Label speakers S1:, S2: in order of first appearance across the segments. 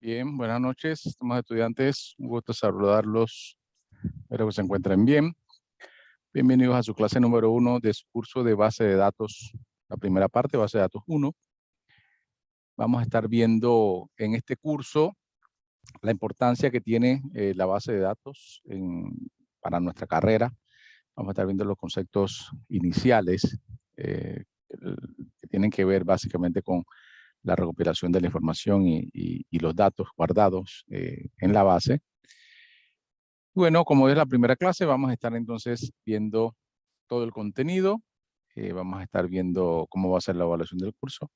S1: Bien, buenas noches, estimados estudiantes. Un gusto saludarlos. Espero que se encuentren bien. Bienvenidos a su clase número 1 de su curso de base de datos. La primera parte, base de datos 1. Vamos a estar viendo en este curso la importancia que tiene la base de datos para nuestra carrera. Vamos a estar viendo los conceptos iniciales que tienen que ver básicamente con la recopilación de la información y los datos guardados en la base. Bueno, como es la primera clase, vamos a estar entonces viendo todo el contenido. Vamos a estar viendo cómo va a ser la evaluación del curso.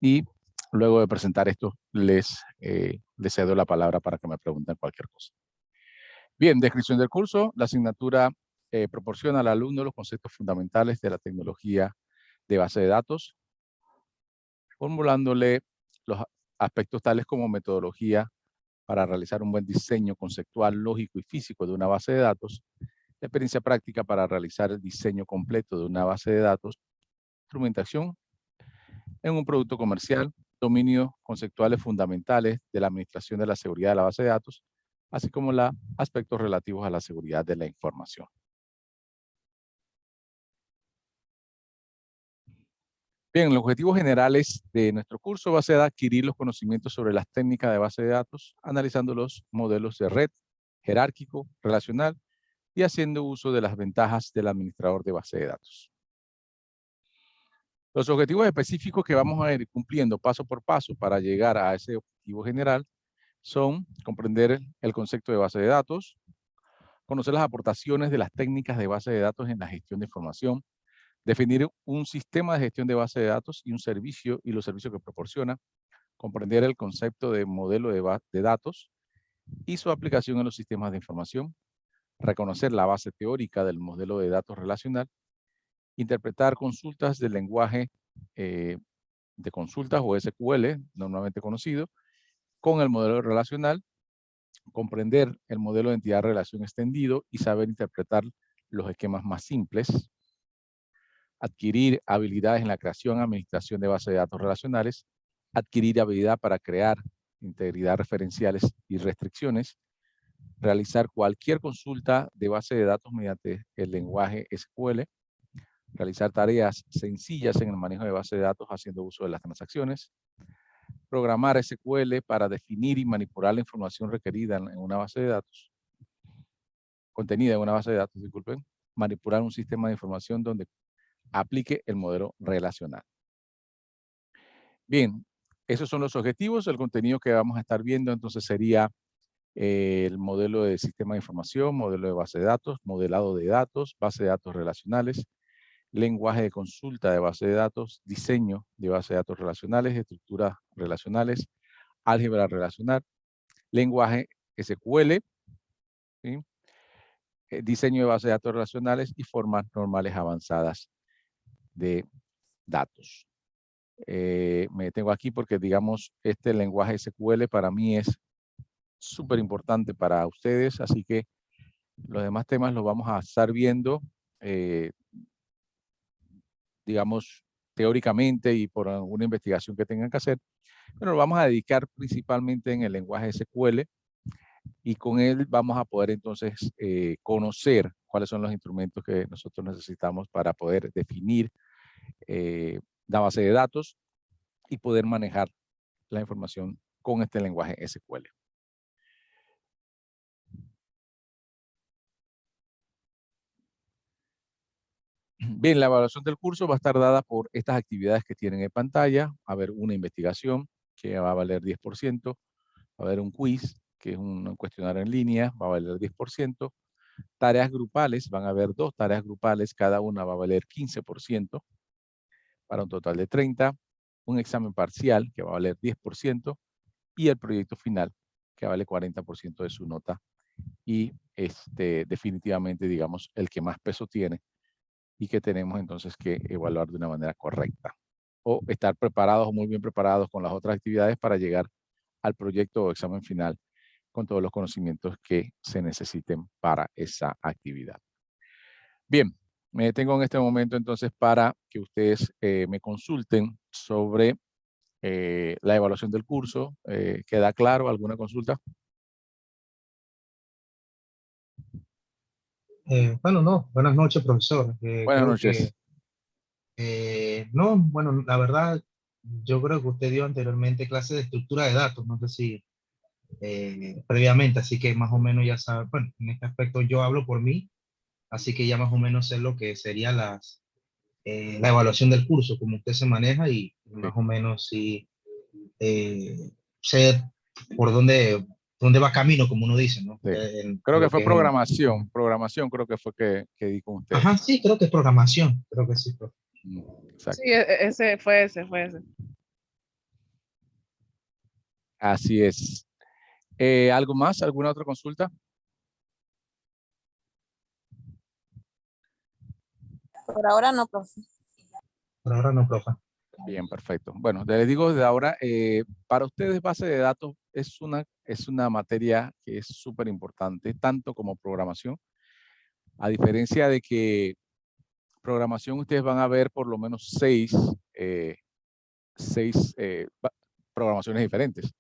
S1: Y luego de presentar esto, les cedo la palabra para que me pregunten cualquier cosa. Bien, descripción del curso. La asignatura proporciona al alumno los conceptos fundamentales de la tecnología de base de datos, formulándole los aspectos tales como metodología para realizar un buen diseño conceptual, lógico y físico de una base de datos, experiencia práctica para realizar el diseño completo de una base de datos, instrumentación en un producto comercial, dominios conceptuales fundamentales de la administración de la seguridad de la base de datos, así como los aspectos relativos a la seguridad de la información. Bien, los objetivos generales de nuestro curso va a ser adquirir los conocimientos sobre las técnicas de base de datos, analizando los modelos de red, jerárquico, relacional y haciendo uso de las ventajas del administrador de base de datos. Los objetivos específicos que vamos a ir cumpliendo paso por paso para llegar a ese objetivo general son comprender el concepto de base de datos, conocer las aportaciones de las técnicas de base de datos en la gestión de información, definir un sistema de gestión de base de datos y un servicio y los servicios que proporciona, comprender el concepto de modelo de datos y su aplicación en los sistemas de información, reconocer la base teórica del modelo de datos relacional, interpretar consultas del lenguaje de consultas o SQL, normalmente conocido, con el modelo relacional, comprender el modelo de entidad-relación extendido y saber interpretar los esquemas más simples, adquirir habilidades en la creación y administración de bases de datos relacionales, adquirir habilidad para crear integridad referenciales y restricciones, realizar cualquier consulta de base de datos mediante el lenguaje SQL, realizar tareas sencillas en el manejo de base de datos haciendo uso de las transacciones, programar SQL para definir y manipular la información requerida en una base de datos, contenida en una base de datos, disculpen, manipular un sistema de información donde aplique el modelo relacional. Bien, esos son los objetivos. El contenido que vamos a estar viendo entonces sería el modelo de sistema de información, modelo de base de datos, modelado de datos, base de datos relacionales, lenguaje de consulta de base de datos, diseño de base de datos relacionales, estructuras relacionales, álgebra relacional, lenguaje SQL, ¿sí? Diseño de base de datos relacionales y formas normales avanzadas de datos. Me detengo aquí porque, digamos, este lenguaje SQL para mí es súper importante para ustedes, así que los demás temas los vamos a estar viendo, digamos, teóricamente y por alguna investigación que tengan que hacer, pero nos vamos a dedicar principalmente en el lenguaje SQL y con él vamos a poder entonces conocer cuáles son los instrumentos que nosotros necesitamos para poder definir la base de datos y poder manejar la información con este lenguaje SQL. Bien, la evaluación del curso va a estar dada por estas actividades que tienen en pantalla. Va a haber una investigación que va a valer 10%, va a haber un quiz, que es un cuestionario en línea, va a valer 10%. Tareas grupales, van a haber 2 tareas grupales, cada una va a valer 15%, para un total de 30. Un examen parcial, que va a valer 10%, y el proyecto final, que vale 40% de su nota. Y definitivamente, digamos, el que más peso tiene y que tenemos entonces que evaluar de una manera correcta. O estar preparados o muy bien preparados con las otras actividades para llegar al proyecto o examen final con todos los conocimientos que se necesiten para esa actividad. Bien, me detengo en este momento entonces para que ustedes me consulten sobre la evaluación del curso. ¿Queda claro? ¿Alguna consulta?
S2: Bueno, no, buenas noches, profesor.
S1: Buenas
S2: Creo que,
S1: noches.
S2: no, bueno, la verdad, yo creo que usted dio anteriormente clase de estructura de datos, no sé si previamente, así que más o menos ya sabe, bueno, en este aspecto yo hablo por mí, así que ya más o menos sé lo que sería la evaluación del curso, como usted se maneja y
S1: Sí.
S2: más o menos sí sé por dónde va camino, como uno dice, ¿no?
S1: Sí.
S2: En
S1: Creo que
S2: lo
S1: fue
S2: que es el...
S1: programación creo que fue que di con usted.
S2: Ajá, sí, creo que es programación, creo que sí, profe.
S1: Mm,
S3: Sí,
S1: exacto.
S3: ese fue ese.
S1: Así es. ¿Algo más? ¿Alguna otra consulta?
S4: Por ahora no, profe.
S2: Por ahora no, profe.
S1: Bien, perfecto. Bueno, les digo desde ahora, para ustedes base de datos es una materia que es súper importante, tanto como programación, a diferencia de que programación ustedes van a ver por lo menos seis programaciones diferentes.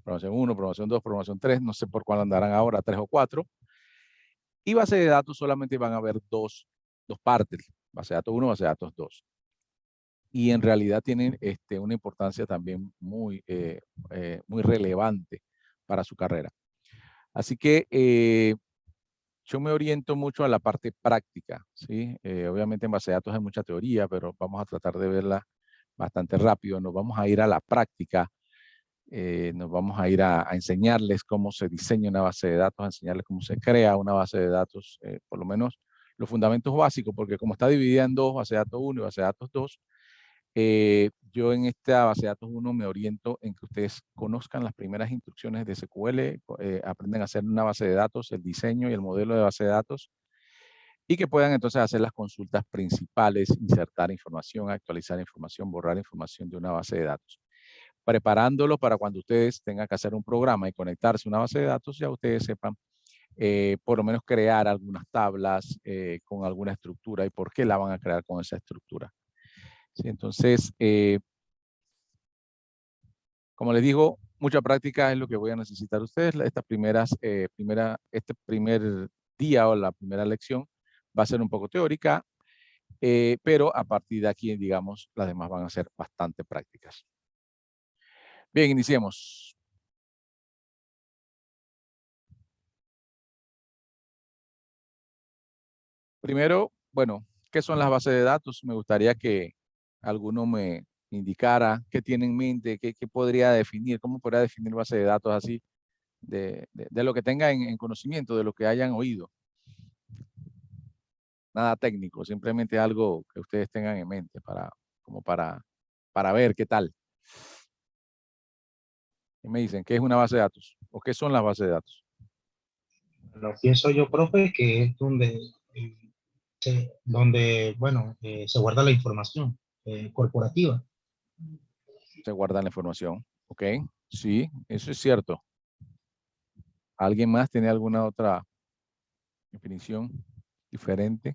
S1: Programación 1, programación 2, programación 3, no sé por cuál andarán ahora, 3 o 4. Y base de datos solamente van a haber dos partes, base de datos 1, base de datos 2. Y en realidad tienen una importancia también muy relevante para su carrera. Así que yo me oriento mucho a la parte práctica, ¿sí? Obviamente en base de datos hay mucha teoría, pero vamos a tratar de verla bastante rápido. Nos vamos a ir a la práctica, nos vamos a ir a enseñarles cómo se diseña una base de datos, a enseñarles cómo se crea una base de datos, por lo menos los fundamentos básicos, porque como está dividida en dos, base de datos 1 y base de datos 2, yo en esta base de datos 1 me oriento en que ustedes conozcan las primeras instrucciones de SQL, aprenden a hacer una base de datos, el diseño y el modelo de base de datos, y que puedan entonces hacer las consultas principales, insertar información, actualizar información, borrar información de una base de datos. Preparándolo para cuando ustedes tengan que hacer un programa y conectarse a una base de datos, ya ustedes sepan por lo menos crear algunas tablas con alguna estructura y por qué la van a crear con esa estructura. ¿Sí? Entonces, como les digo, mucha práctica es lo que voy a necesitar ustedes. Este primer día o la primera lección va a ser un poco teórica, pero a partir de aquí, digamos, las demás van a ser bastante prácticas. Bien, iniciemos. Primero, bueno, ¿qué son las bases de datos? Me gustaría que alguno me indicara qué tiene en mente, qué podría definir, cómo podría definir base de datos así, de lo que tenga en conocimiento, de lo que hayan oído. Nada técnico, simplemente algo que ustedes tengan en mente como para ver qué tal. Y me dicen, ¿qué es una base de datos? ¿O qué son las bases de datos?
S2: Lo pienso yo, profe, que es donde bueno, se guarda la información corporativa.
S1: Se guarda la información. ¿Ok? Sí, eso es cierto. ¿Alguien más tiene alguna otra definición diferente?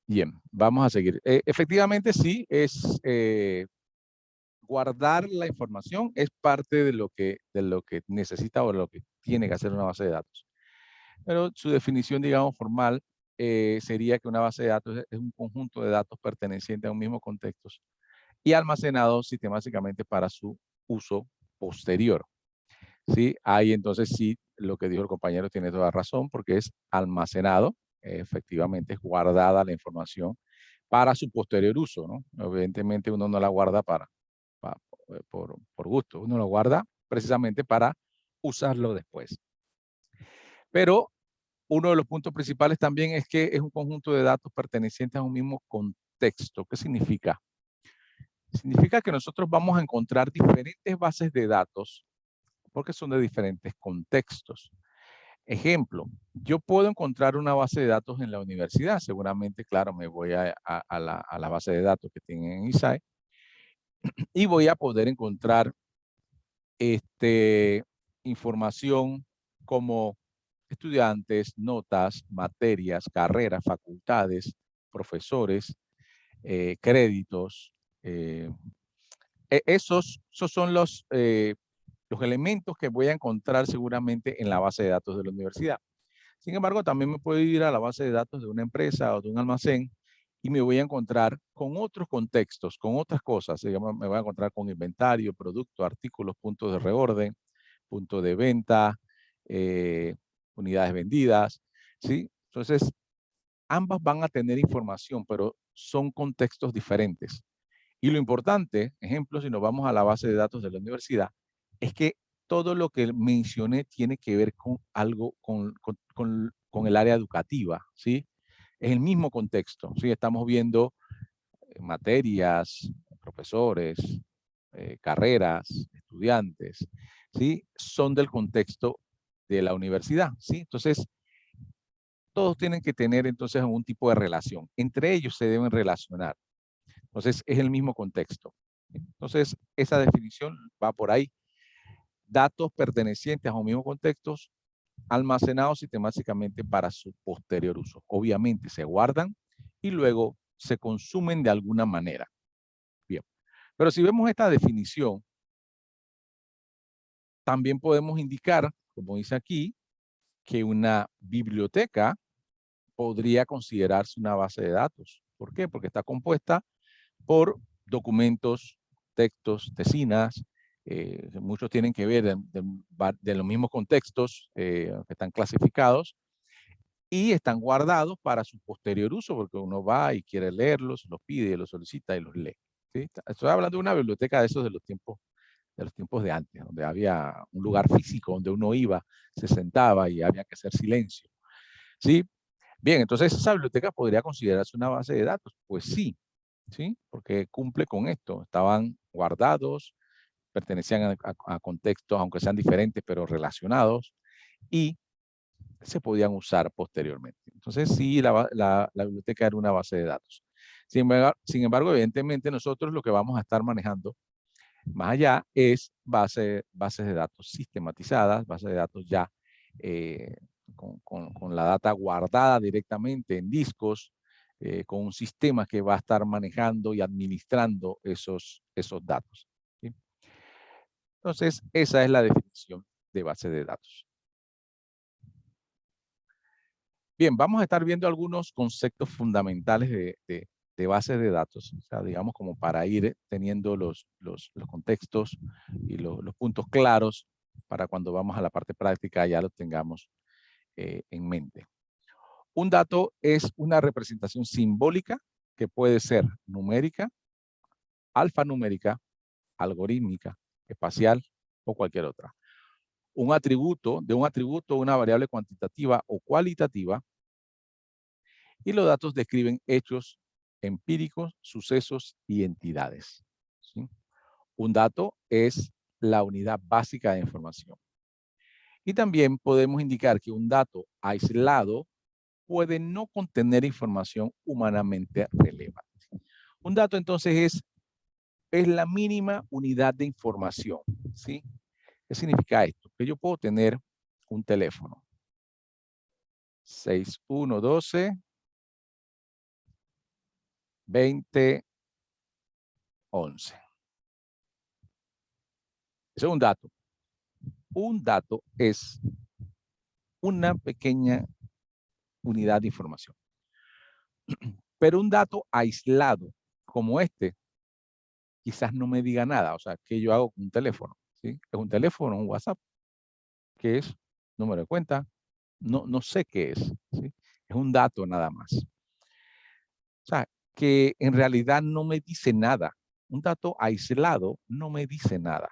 S1: Bien, vamos a seguir. Efectivamente, sí, es guardar la información, es parte de lo que necesita o de lo que tiene que hacer una base de datos. Pero su definición, digamos, formal sería que una base de datos es un conjunto de datos pertenecientes a un mismo contexto y almacenados sistemáticamente para su uso posterior. ¿Sí? Ahí entonces sí, lo que dijo el compañero tiene toda razón, porque es almacenado, efectivamente es guardada la información para su posterior uso, ¿no? Evidentemente uno no la guarda por gusto, uno lo guarda precisamente para usarlo después. Pero uno de los puntos principales también es que es un conjunto de datos pertenecientes a un mismo contexto. ¿Qué significa? Significa que nosotros vamos a encontrar diferentes bases de datos porque son de diferentes contextos. Ejemplo, yo puedo encontrar una base de datos en la universidad. Seguramente, claro, me voy a la base de datos que tienen en ISAE y voy a poder encontrar información como estudiantes, notas, materias, carreras, facultades, profesores, créditos. Esos son los elementos que voy a encontrar seguramente en la base de datos de la universidad. Sin embargo, también me puedo ir a la base de datos de una empresa o de un almacén y me voy a encontrar con otros contextos, con otras cosas. Digamos, me voy a encontrar con inventario, producto, artículos, puntos de reorden, punto de venta, unidades vendidas, ¿sí? Entonces, ambas van a tener información, pero son contextos diferentes. Y lo importante, ejemplo, si nos vamos a la base de datos de la universidad, es que todo lo que mencioné tiene que ver con algo, con el área educativa, ¿sí? Es el mismo contexto, ¿sí? Estamos viendo materias, profesores, carreras, estudiantes, ¿sí? Son del contexto de la universidad, ¿sí? Entonces, todos tienen que tener entonces algún tipo de relación. Entre ellos se deben relacionar. Entonces, es el mismo contexto. Entonces, esa definición va por ahí. Datos pertenecientes a un mismo contexto, almacenados sistemáticamente para su posterior uso. Obviamente se guardan y luego se consumen de alguna manera. Bien. Pero si vemos esta definición, también podemos indicar, como dice aquí, que una biblioteca podría considerarse una base de datos. ¿Por qué? Porque está compuesta por documentos, textos, tesinas, muchos tienen que ver de los mismos contextos que están clasificados y están guardados para su posterior uso, porque uno va y quiere leerlos, los pide, los solicita y los lee. ¿Sí? Estoy hablando de una biblioteca de esos de los tiempos de antes, donde había un lugar físico donde uno iba, se sentaba y había que hacer silencio. ¿Sí? Bien, entonces esa biblioteca podría considerarse una base de datos. Pues sí, ¿sí? Porque cumple con esto. Estaban guardados, pertenecían a contextos, aunque sean diferentes, pero relacionados, y se podían usar posteriormente. Entonces, sí, la biblioteca era una base de datos. Sin embargo, evidentemente, nosotros lo que vamos a estar manejando más allá es bases de datos sistematizadas, bases de datos ya con la data guardada directamente en discos, con un sistema que va a estar manejando y administrando esos datos. ¿Sí? Entonces, esa es la definición de base de datos. Bien, vamos a estar viendo algunos conceptos fundamentales de bases de datos, o sea, digamos como para ir teniendo los contextos y los puntos claros para cuando vamos a la parte práctica ya los tengamos en mente. Un dato es una representación simbólica que puede ser numérica, alfanumérica, algorítmica, espacial o cualquier otra. De un atributo, una variable cuantitativa o cualitativa. Y los datos describen hechos empíricos, sucesos y entidades. ¿Sí? Un dato es la unidad básica de información. Y también podemos indicar que un dato aislado puede no contener información humanamente relevante. Un dato entonces es la mínima unidad de información. ¿Sí? ¿Qué significa esto? Que yo puedo tener un teléfono. 6112 2011. Ese es un dato. Un dato es una pequeña unidad de información. Pero un dato aislado como este, quizás no me diga nada. O sea, ¿qué yo hago con un teléfono? ¿Sí? Es un teléfono, un WhatsApp. ¿Qué es? Número de cuenta. No sé qué es. ¿Sí? Es un dato nada más. O sea, que en realidad no me dice nada. Un dato aislado no me dice nada.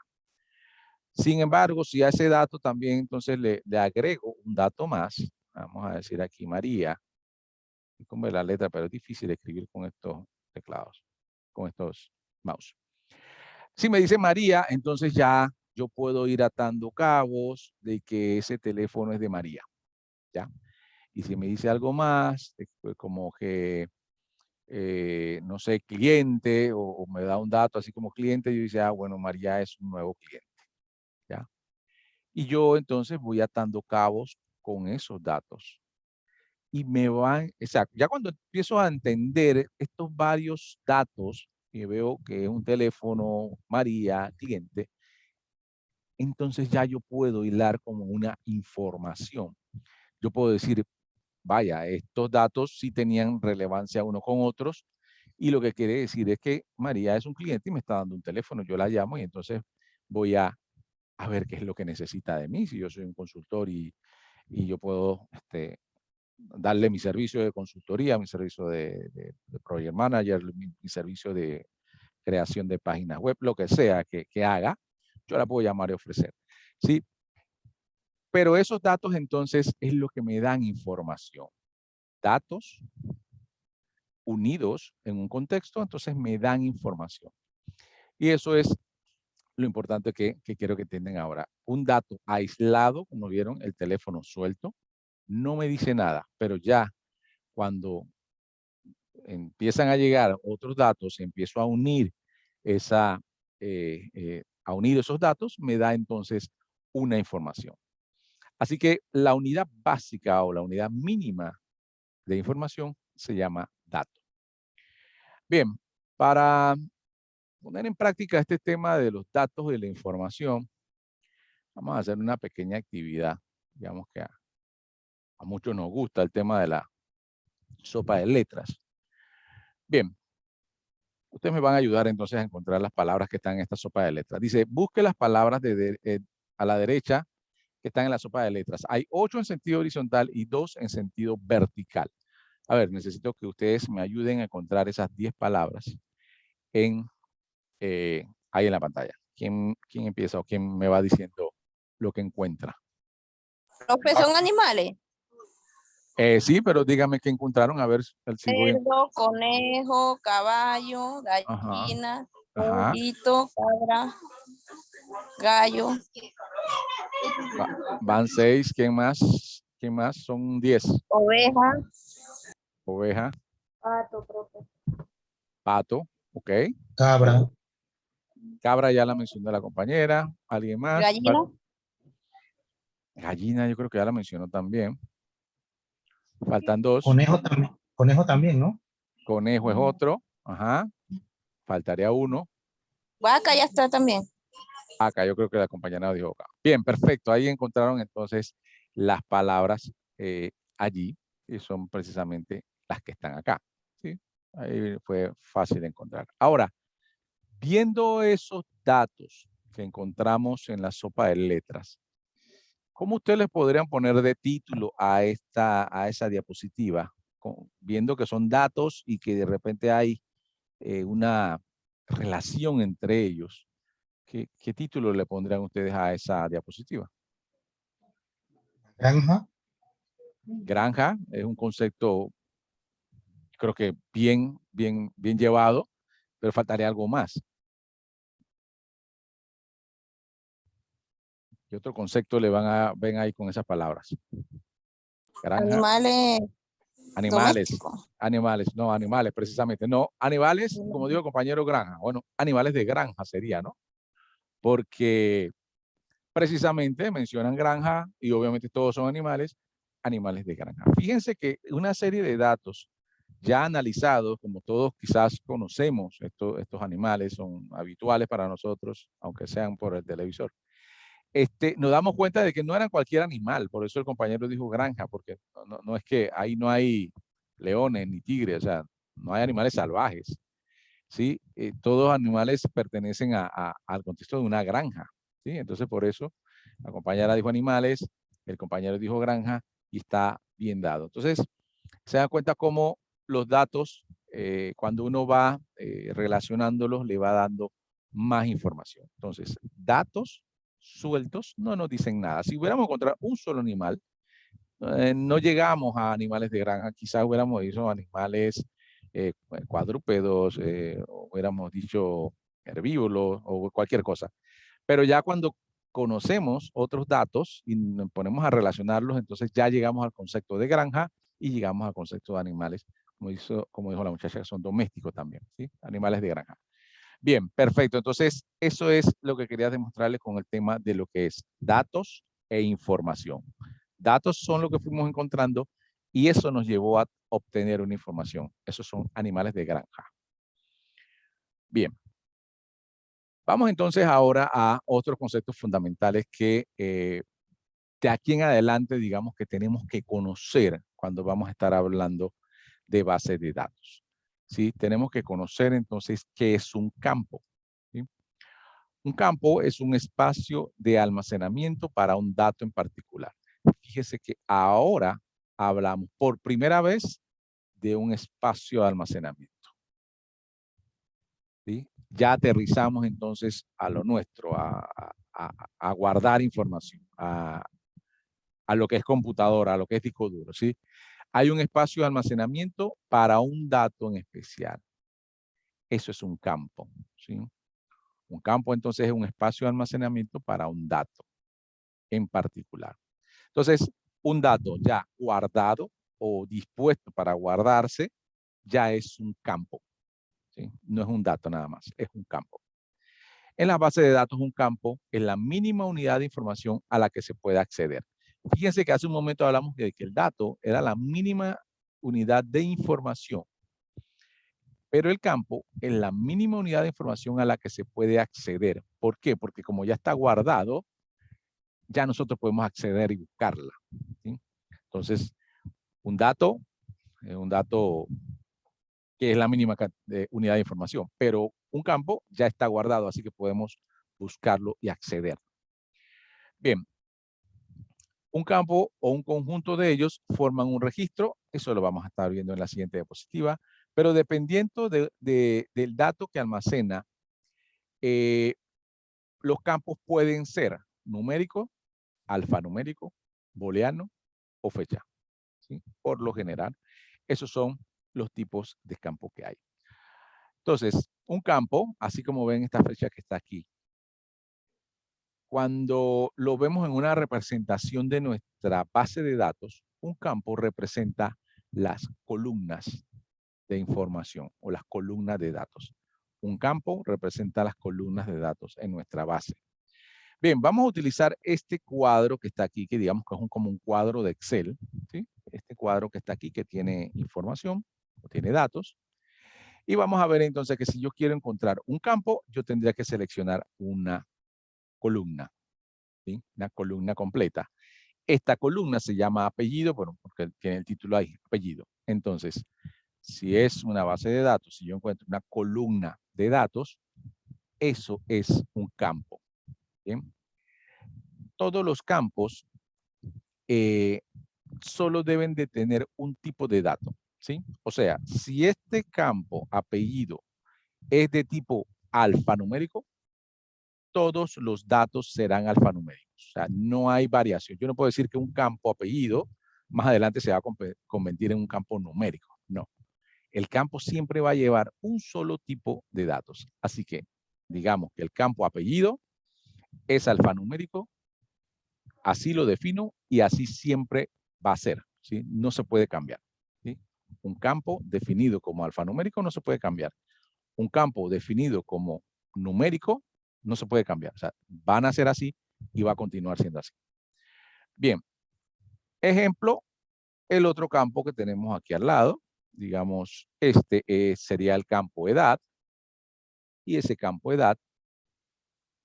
S1: Sin embargo, si a ese dato también entonces le agrego un dato más, vamos a decir aquí María, y como la letra, pero es difícil escribir con estos teclados, con estos mouse. Si me dice María, entonces ya yo puedo ir atando cabos de que ese teléfono es de María, ¿ya? Y si me dice algo más, como que, no sé, cliente, o me da un dato así como cliente, yo dice, bueno, María es un nuevo cliente, ¿ya? Y yo entonces voy atando cabos con esos datos. Y me van, o sea, ya cuando empiezo a entender estos varios datos, que veo que es un teléfono, María, cliente, entonces ya yo puedo hilar como una información. Yo puedo decir, vaya, estos datos sí tenían relevancia uno con otros, y lo que quiere decir es que María es un cliente y me está dando un teléfono, yo la llamo y entonces voy a ver qué es lo que necesita de mí, si yo soy un consultor y yo puedo darle mi servicio de consultoría, mi servicio de project manager, mi servicio de creación de páginas web, lo que sea que haga, yo la puedo llamar y ofrecer. ¿Sí? Pero esos datos entonces es lo que me dan información. Datos unidos en un contexto, entonces me dan información. Y eso es lo importante que quiero que entiendan ahora. Un dato aislado, como vieron, el teléfono suelto, no me dice nada, pero ya cuando empiezan a llegar otros datos, empiezo a unir a unir esos datos, me da entonces una información. Así que la unidad básica o la unidad mínima de información se llama dato. Bien, para poner en práctica este tema de los datos y la información, vamos a hacer una pequeña actividad. Digamos que a muchos nos gusta el tema de la sopa de letras. Bien, ustedes me van a ayudar entonces a encontrar las palabras que están en esta sopa de letras. Dice, busque las palabras a la derecha que están en la sopa de letras. Hay 8 en sentido horizontal y 2 en sentido vertical. A ver, necesito que ustedes me ayuden a encontrar esas 10 palabras ahí en la pantalla. ¿Quién empieza o quién me va diciendo lo que encuentra?
S4: Profe, ¿son animales?
S1: Sí, pero dígame qué encontraron, a ver si voy.
S4: Cerdo, conejo, caballo,
S1: Ajá,
S4: gallina,
S1: ajá.
S4: pollito, cabra, gallo,
S1: Van 6, ¿quién más? ¿Quién más? Son 10.
S4: oveja,
S1: Oveja,
S4: pato, profe.
S1: pato, ok.
S2: Cabra,
S1: Cabra ya la mencionó la compañera. ¿Alguien más?
S4: Gallina,
S1: Gallina yo creo que ya la mencionó también. Faltan 2.
S2: conejo también, ¿no?
S1: Conejo es otro. Ajá. Faltaría 1.
S4: vaca ya está también.
S1: Acá yo creo que la compañera dijo acá. Bien, perfecto. Ahí encontraron entonces las palabras allí, y son precisamente las que están acá. ¿Sí? Ahí fue fácil de encontrar. Ahora, viendo esos datos que encontramos en la sopa de letras, ¿cómo ustedes les podrían poner de título a esa diapositiva? Viendo que son datos y que de repente hay una relación entre ellos. ¿Qué título le pondrían ustedes a esa diapositiva?
S2: Granja,
S1: Granja es un concepto, creo que bien llevado, pero faltaría algo más. ¿Qué otro concepto ven ahí con esas palabras? Granja,
S4: Animales
S1: animales,
S4: domésticos.
S1: animales precisamente. No, animales, como digo compañero, granja. Bueno, animales de granja sería, ¿no? Porque precisamente mencionan granja y obviamente todos son animales de granja. Fíjense que una serie de datos ya analizados, como todos quizás conocemos, estos animales son habituales para nosotros, aunque sean por el televisor. Nos damos cuenta de que no eran cualquier animal, por eso el compañero dijo granja, porque no es que ahí no hay leones ni tigres, o sea, no hay animales salvajes, ¿sí? Todos animales pertenecen al contexto de una granja, ¿sí? Entonces, por eso, la compañera dijo animales, el compañero dijo granja, y está bien dado. Entonces, se da cuenta cómo los datos, cuando uno va relacionándolos, le va dando más información. Entonces, datos sueltos no nos dicen nada. Si hubiéramos encontrado un solo animal, no llegamos a animales de granja, quizás hubiéramos dicho animales cuadrúpedos, o hubiéramos dicho herbívoros o cualquier cosa. Pero ya cuando conocemos otros datos y nos ponemos a relacionarlos, entonces ya llegamos al concepto de granja y llegamos al concepto de animales, como dijo la muchacha, que son domésticos también, ¿sí? Animales de granja. Bien, perfecto. Entonces, eso es lo que quería demostrarles con el tema de lo que es datos e información. Datos son lo que fuimos encontrando y eso nos llevó a obtener una información. Esos son animales de granja. Bien. Vamos entonces ahora a otros conceptos fundamentales que de aquí en adelante, digamos que tenemos que conocer cuando vamos a estar hablando de bases de datos. ¿Sí? Tenemos que conocer entonces qué es un campo. ¿Sí? Un campo es un espacio de almacenamiento para un dato en particular. Fíjese que ahora hablamos por primera vez de un espacio de almacenamiento. ¿Sí? Ya aterrizamos entonces a lo nuestro, a guardar información, a lo que es computadora, a lo que es disco duro. ¿Sí? Hay un espacio de almacenamiento para un dato en especial. Eso es un campo. ¿Sí? Un campo entonces es un espacio de almacenamiento para un dato en particular. Entonces, un dato ya guardado o dispuesto para guardarse ya es un campo. ¿Sí? No es un dato nada más, es un campo. En la base de datos, un campo es la mínima unidad de información a la que se puede acceder. Fíjense que hace un momento hablamos de que el dato era la mínima unidad de información, pero el campo es la mínima unidad de información a la que se puede acceder. ¿Por qué? Porque como ya está guardado, ya nosotros podemos acceder y buscarla. ¿Sí? Entonces, un dato es un dato que es la mínima unidad de información, pero un campo ya está guardado, así que podemos buscarlo y acceder. Bien, un campo o un conjunto de ellos forman un registro, eso lo vamos a estar viendo en la siguiente diapositiva, pero dependiendo del dato que almacena, los campos pueden ser numérico, alfanumérico, booleano o fecha. ¿Sí? Por lo general, esos son los tipos de campos que hay. Entonces, un campo, así como ven esta flecha que está aquí, cuando lo vemos en una representación de nuestra base de datos, un campo representa las columnas de información o las columnas de datos. Un campo representa las columnas de datos en nuestra base. Bien, vamos a utilizar este cuadro que está aquí, que digamos que es como un cuadro de Excel, ¿sí? Este cuadro que está aquí que tiene información o tiene datos. Y vamos a ver entonces que si yo quiero encontrar un campo, yo tendría que seleccionar una columna, ¿sí? Una columna completa. Esta columna se llama apellido, bueno, porque tiene el título ahí, apellido. Entonces, si es una base de datos, si yo encuentro una columna de datos, eso es un campo. ¿Bien? Todos los campos solo deben de tener un tipo de dato, ¿sí? O sea, si este campo apellido es de tipo alfanumérico, todos los datos serán alfanuméricos. O sea, no hay variación. Yo no puedo decir que un campo apellido más adelante se va a convertir en un campo numérico. No. El campo siempre va a llevar un solo tipo de datos. Así que, digamos que el campo apellido es alfanumérico, así lo defino y así siempre va a ser. ¿Sí? No se puede cambiar. ¿Sí? Un campo definido como alfanumérico no se puede cambiar. Un campo definido como numérico no se puede cambiar. O sea, van a ser así y va a continuar siendo así. Bien. Ejemplo, el otro campo que tenemos aquí al lado, digamos, este sería el campo edad. Y ese campo edad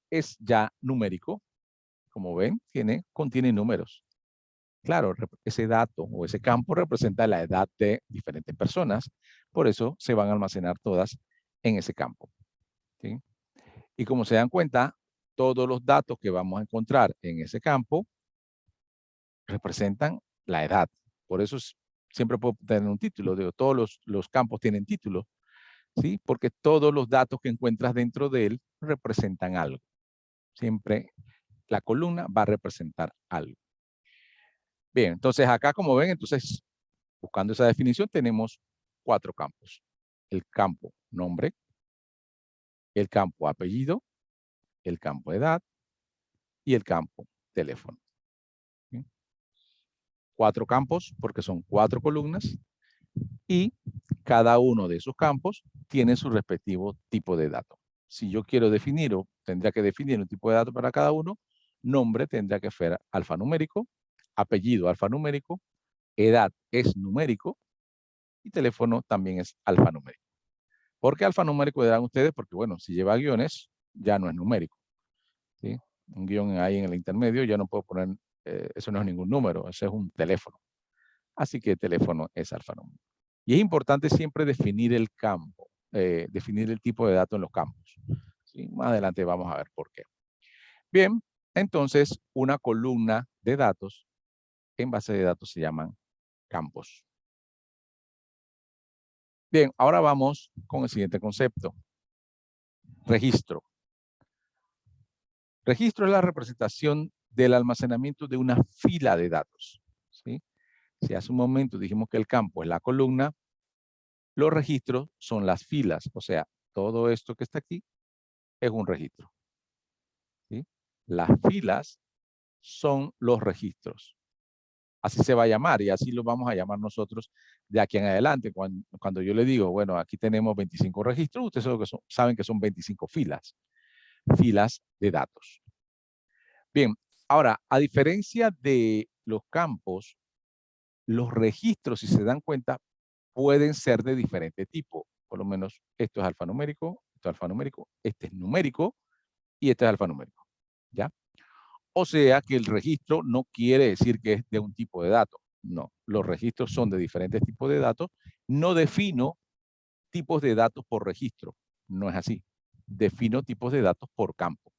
S1: es ya numérico. Como ven, contiene números. Claro, ese dato o ese campo representa la edad de diferentes personas. Por eso se van a almacenar todas en ese campo. ¿Sí? Y como se dan cuenta, todos los datos que vamos a encontrar en ese campo representan la edad. Por eso siempre puedo tener un título. Digo, todos los campos tienen título, ¿sí? Porque todos los datos que encuentras dentro de él representan algo. Siempre la columna va a representar algo. Bien, entonces acá como ven, entonces buscando esa definición tenemos 4 campos. El campo nombre, el campo apellido, el campo edad y el campo teléfono. ¿Sí? 4 campos porque son 4 columnas y cada uno de esos campos tiene su respectivo tipo de dato. Si yo quiero definir o tendría que definir un tipo de dato para cada uno, nombre tendría que ser alfanumérico, apellido alfanumérico, edad es numérico y teléfono también es alfanumérico. ¿Por qué alfanumérico dirán ustedes? Porque bueno, si lleva guiones, ya no es numérico, ¿sí? Un guión ahí en el intermedio, ya no puedo poner, eso no es ningún número, eso es un teléfono. Así que el teléfono es alfanumérico. Y es importante siempre definir el campo, definir el tipo de datos en los campos, ¿sí? Más adelante vamos a ver por qué. Bien, entonces una columna de datos en base de datos se llaman campos. Bien, ahora vamos con el siguiente concepto. Registro. Registro es la representación del almacenamiento de una fila de datos, ¿sí? Si hace un momento dijimos que el campo es la columna, los registros son las filas, o sea, todo esto que está aquí es un registro, ¿sí? Las filas son los registros. Así se va a llamar y así lo vamos a llamar nosotros de aquí en adelante. Cuando yo le digo, bueno, aquí tenemos 25 registros, ustedes saben que son 25 filas de datos. Bien, ahora, a diferencia de los campos, los registros, si se dan cuenta, pueden ser de diferente tipo. Por lo menos esto es alfanumérico, esto es alfanumérico, este es numérico y este es alfanumérico. ¿Ya? O sea que el registro no quiere decir que es de un tipo de dato. No, los registros son de diferentes tipos de datos. No defino tipos de datos por registro. No es así. Defino tipos de datos por campo,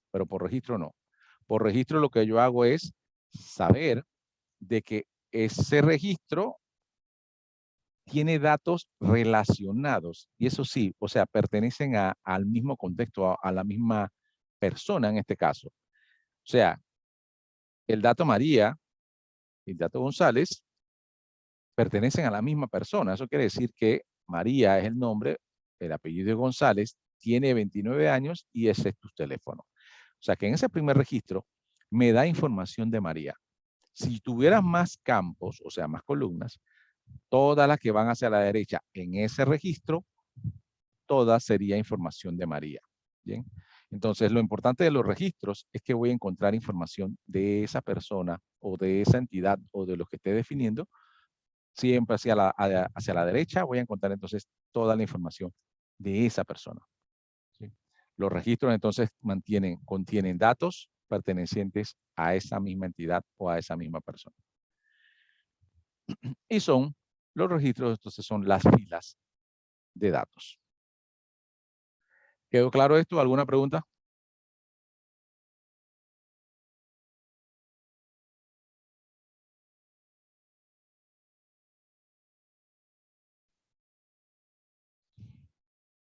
S1: pero por registro no. Por registro lo que yo hago es saber de que ese registro tiene datos relacionados. Y eso sí, o sea, pertenecen al mismo contexto, a la misma persona en este caso. O sea, el dato María y el dato González pertenecen a la misma persona. Eso quiere decir que María es el nombre, el apellido de González, tiene 29 años y ese es tu teléfono. O sea que en ese primer registro me da información de María. Si tuvieras más campos, o sea, más columnas, todas las que van hacia la derecha en ese registro, todas sería información de María. Bien. Entonces, lo importante de los registros es que voy a encontrar información de esa persona o de esa entidad o de lo que esté definiendo. Siempre hacia la derecha voy a encontrar entonces toda la información de esa persona. ¿Sí? Los registros entonces contienen datos pertenecientes a esa misma entidad o a esa misma persona. Y los registros, entonces son las filas de datos. ¿Quedó claro esto? ¿Alguna pregunta?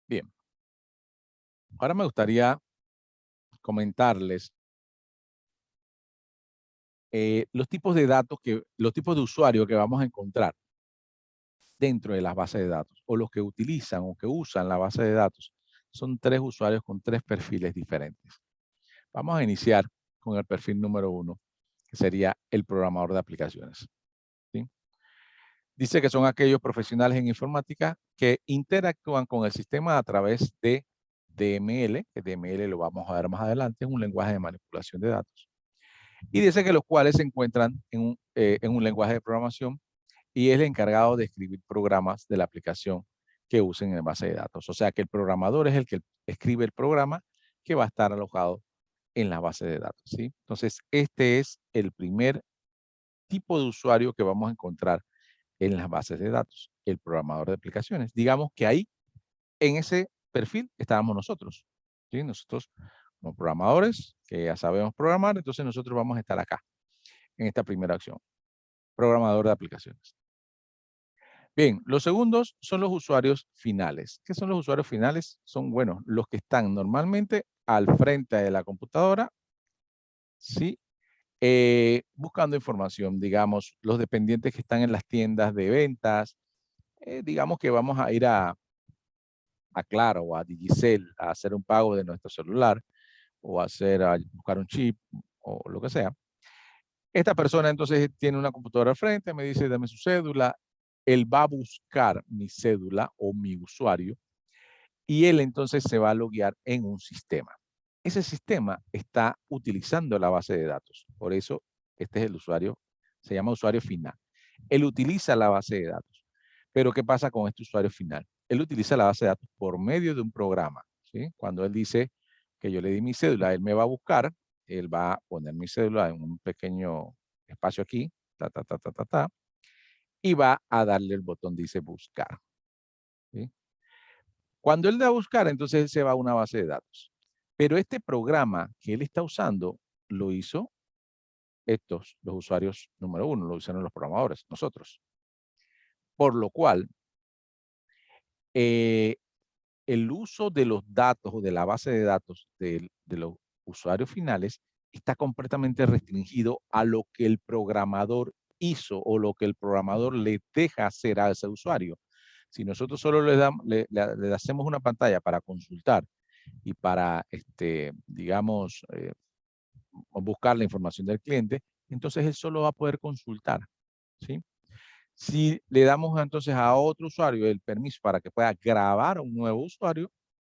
S1: Bien. Ahora me gustaría comentarles los tipos de datos, los tipos de usuarios que vamos a encontrar dentro de las bases de datos, o los que utilizan o que usan la base de datos. Son 3 usuarios con 3 perfiles diferentes. Vamos a iniciar con el perfil número 1, que sería el programador de aplicaciones. ¿Sí? Dice que son aquellos profesionales en informática que interactúan con el sistema a través de DML, que DML lo vamos a ver más adelante, es un lenguaje de manipulación de datos. Y dice que los cuales se encuentran en un lenguaje de programación y es el encargado de escribir programas de la aplicación que usen en base de datos. O sea que el programador es el que escribe el programa que va a estar alojado en la base de datos, ¿sí? Entonces, este es el primer tipo de usuario que vamos a encontrar en las bases de datos, el programador de aplicaciones. Digamos que ahí, en ese perfil, estábamos nosotros, ¿sí? Nosotros, como programadores, que ya sabemos programar, entonces nosotros vamos a estar acá, en esta primera acción, programador de aplicaciones. Bien, los segundos son los usuarios finales. ¿Qué son los usuarios finales? Son, bueno, los que están normalmente al frente de la computadora, ¿sí? Buscando información, digamos, los dependientes que están en las tiendas de ventas, digamos que vamos a ir a Claro o a Digicel a hacer un pago de nuestro celular o a buscar un chip o lo que sea. Esta persona entonces tiene una computadora al frente, me dice, dame su cédula. Él va a buscar mi cédula o mi usuario y él entonces se va a loguear en un sistema. Ese sistema está utilizando la base de datos. Por eso, este es el usuario Se llama usuario final. Él utiliza la base de datos. Pero ¿qué pasa con este usuario final? Él utiliza la base de datos por medio de un programa, ¿sí? Cuando él dice que yo le di mi cédula, él me va a buscar, él va a poner mi cédula en un pequeño espacio aquí, y va a darle el botón dice buscar, ¿sí? Cuando él da a buscar, entonces él se va a una base de datos. Pero este programa que él está usando, lo hizo los usuarios número 1, lo usaron los programadores, nosotros. Por lo cual, el uso de los datos o de la base de datos de los usuarios finales está completamente restringido a lo que el programador hizo o lo que el programador le deja hacer a ese usuario. Si nosotros solo le hacemos una pantalla para consultar y para, digamos, buscar la información del cliente, entonces él solo va a poder consultar, ¿sí? Si le damos entonces a otro usuario el permiso para que pueda grabar a un nuevo usuario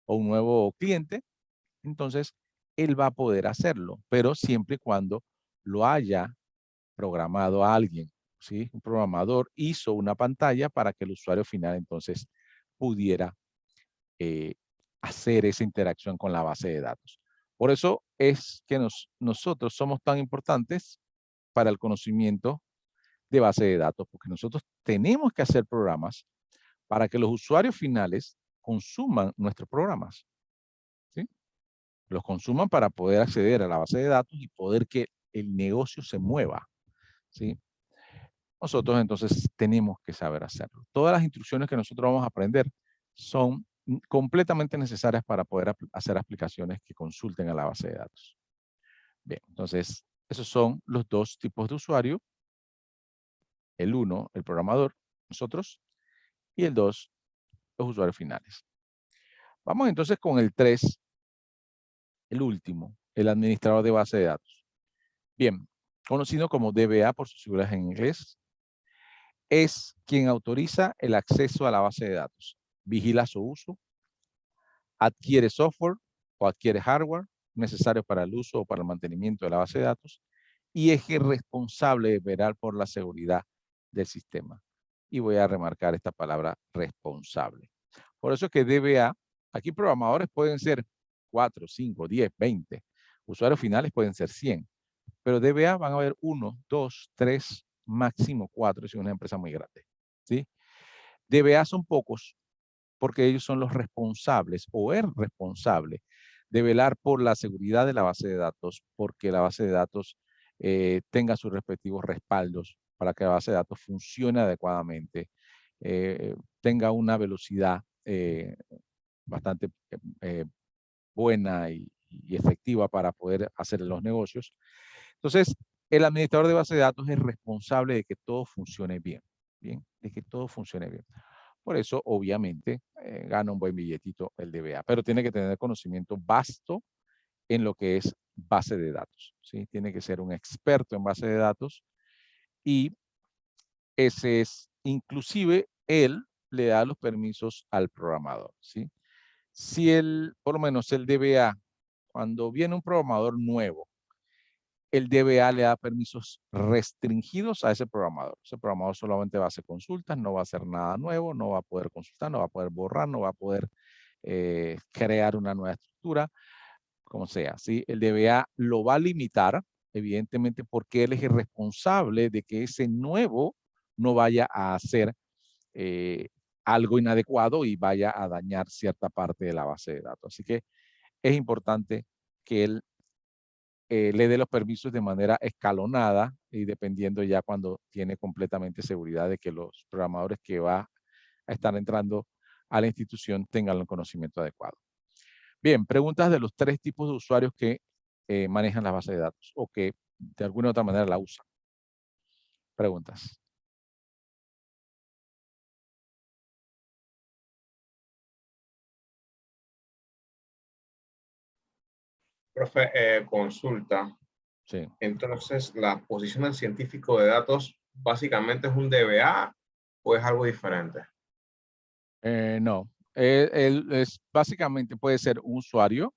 S1: o un nuevo cliente, entonces él va a poder hacerlo, pero siempre y cuando lo haya programado a alguien, ¿sí? Un programador hizo una pantalla para que el usuario final entonces pudiera hacer esa interacción con la base de datos. Por eso es que nosotros somos tan importantes para el conocimiento de base de datos, porque nosotros tenemos que hacer programas para que los usuarios finales consuman nuestros programas, ¿sí? Los consuman para poder acceder a la base de datos y poder que el negocio se mueva, ¿sí? Nosotros entonces tenemos que saber hacerlo. Todas las instrucciones que nosotros vamos a aprender son completamente necesarias para poder hacer aplicaciones que consulten a la base de datos. Bien, entonces, esos son los dos tipos de usuario. El 1, el programador, nosotros, y el 2, los usuarios finales. Vamos entonces con el 3, el último, el administrador de base de datos. Bien, conocido como DBA por sus siglas en inglés, es quien autoriza el acceso a la base de datos, vigila su uso, adquiere software o adquiere hardware necesario para el uso o para el mantenimiento de la base de datos y es el responsable de velar por la seguridad del sistema. Y voy a remarcar esta palabra responsable. Por eso es que DBA, aquí programadores pueden ser 4, 5, 10, 20. Usuarios finales pueden ser 100. Pero DBA van a haber 1, 2, 3, máximo 4 si es una empresa muy grande, ¿sí? DBA son pocos porque ellos son los responsables o el responsable de velar por la seguridad de la base de datos, porque la base de datos tenga sus respectivos respaldos para que la base de datos funcione adecuadamente, tenga una velocidad bastante buena y efectiva para poder hacer los negocios. Entonces, el administrador de base de datos es responsable de que todo funcione bien, de que todo funcione bien. Por eso, obviamente, gana un buen billetito el DBA, pero tiene que tener conocimiento vasto en lo que es base de datos, ¿sí? Tiene que ser un experto en base de datos y ese es, inclusive, él le da los permisos al programador, ¿sí? Si por lo menos el DBA, cuando viene un programador nuevo, el DBA le da permisos restringidos a ese programador. Ese programador solamente va a hacer consultas, no va a hacer nada nuevo, no va a poder consultar, no va a poder borrar, no va a poder crear una nueva estructura, como sea, ¿sí? El DBA lo va a limitar, evidentemente, porque él es el responsable de que ese nuevo no vaya a hacer algo inadecuado y vaya a dañar cierta parte de la base de datos. Así que es importante que él le dé los permisos de manera escalonada y dependiendo ya cuando tiene completamente seguridad de que los programadores que va a estar entrando a la institución tengan el conocimiento adecuado. Bien, preguntas de los 3 tipos de usuarios que manejan la base de datos o que de alguna u otra manera la usan. Preguntas.
S3: Profe, consulta.
S1: Sí.
S3: Entonces, ¿la posición del científico de datos básicamente es un DBA o es algo diferente?
S1: No. Él es, básicamente puede ser un usuario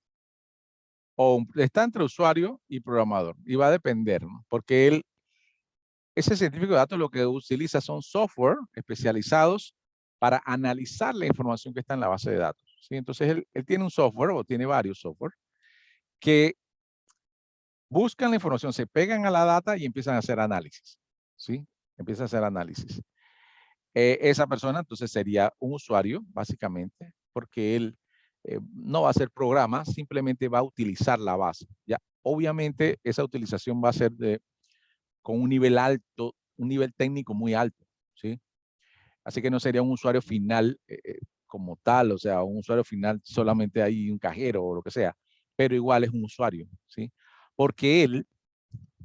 S1: o está entre usuario y programador y va a depender, ¿no? Porque ese científico de datos lo que utiliza son software especializados para analizar la información que está en la base de datos, ¿sí? Entonces, él tiene un software o tiene varios software que buscan la información, se pegan a la data y empiezan a hacer análisis, ¿sí? Empiezan a hacer análisis. Esa persona entonces sería un usuario, básicamente, porque él no va a hacer programa, simplemente va a utilizar la base. Ya, obviamente, esa utilización va a ser con un nivel alto, un nivel técnico muy alto, ¿sí? Así que no sería un usuario final como tal, o sea, un usuario final solamente hay un cajero o lo que sea, pero igual es un usuario, ¿sí? Porque él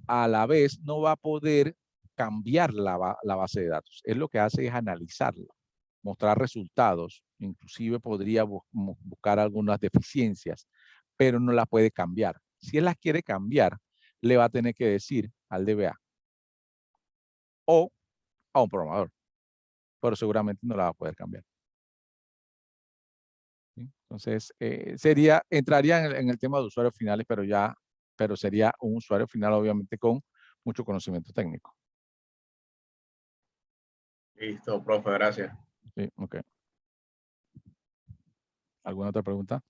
S1: a la vez no va a poder cambiar la base de datos. Él lo que hace es analizarla, mostrar resultados, inclusive podría buscar algunas deficiencias, pero no las puede cambiar. Si él las quiere cambiar, le va a tener que decir al DBA o a un programador, pero seguramente no la va a poder cambiar. ¿Sí? Entonces, entraría en el tema de usuarios finales, pero sería un usuario final obviamente con mucho conocimiento técnico.
S3: Listo, profe, gracias.
S1: Sí, ok. ¿Alguna otra pregunta?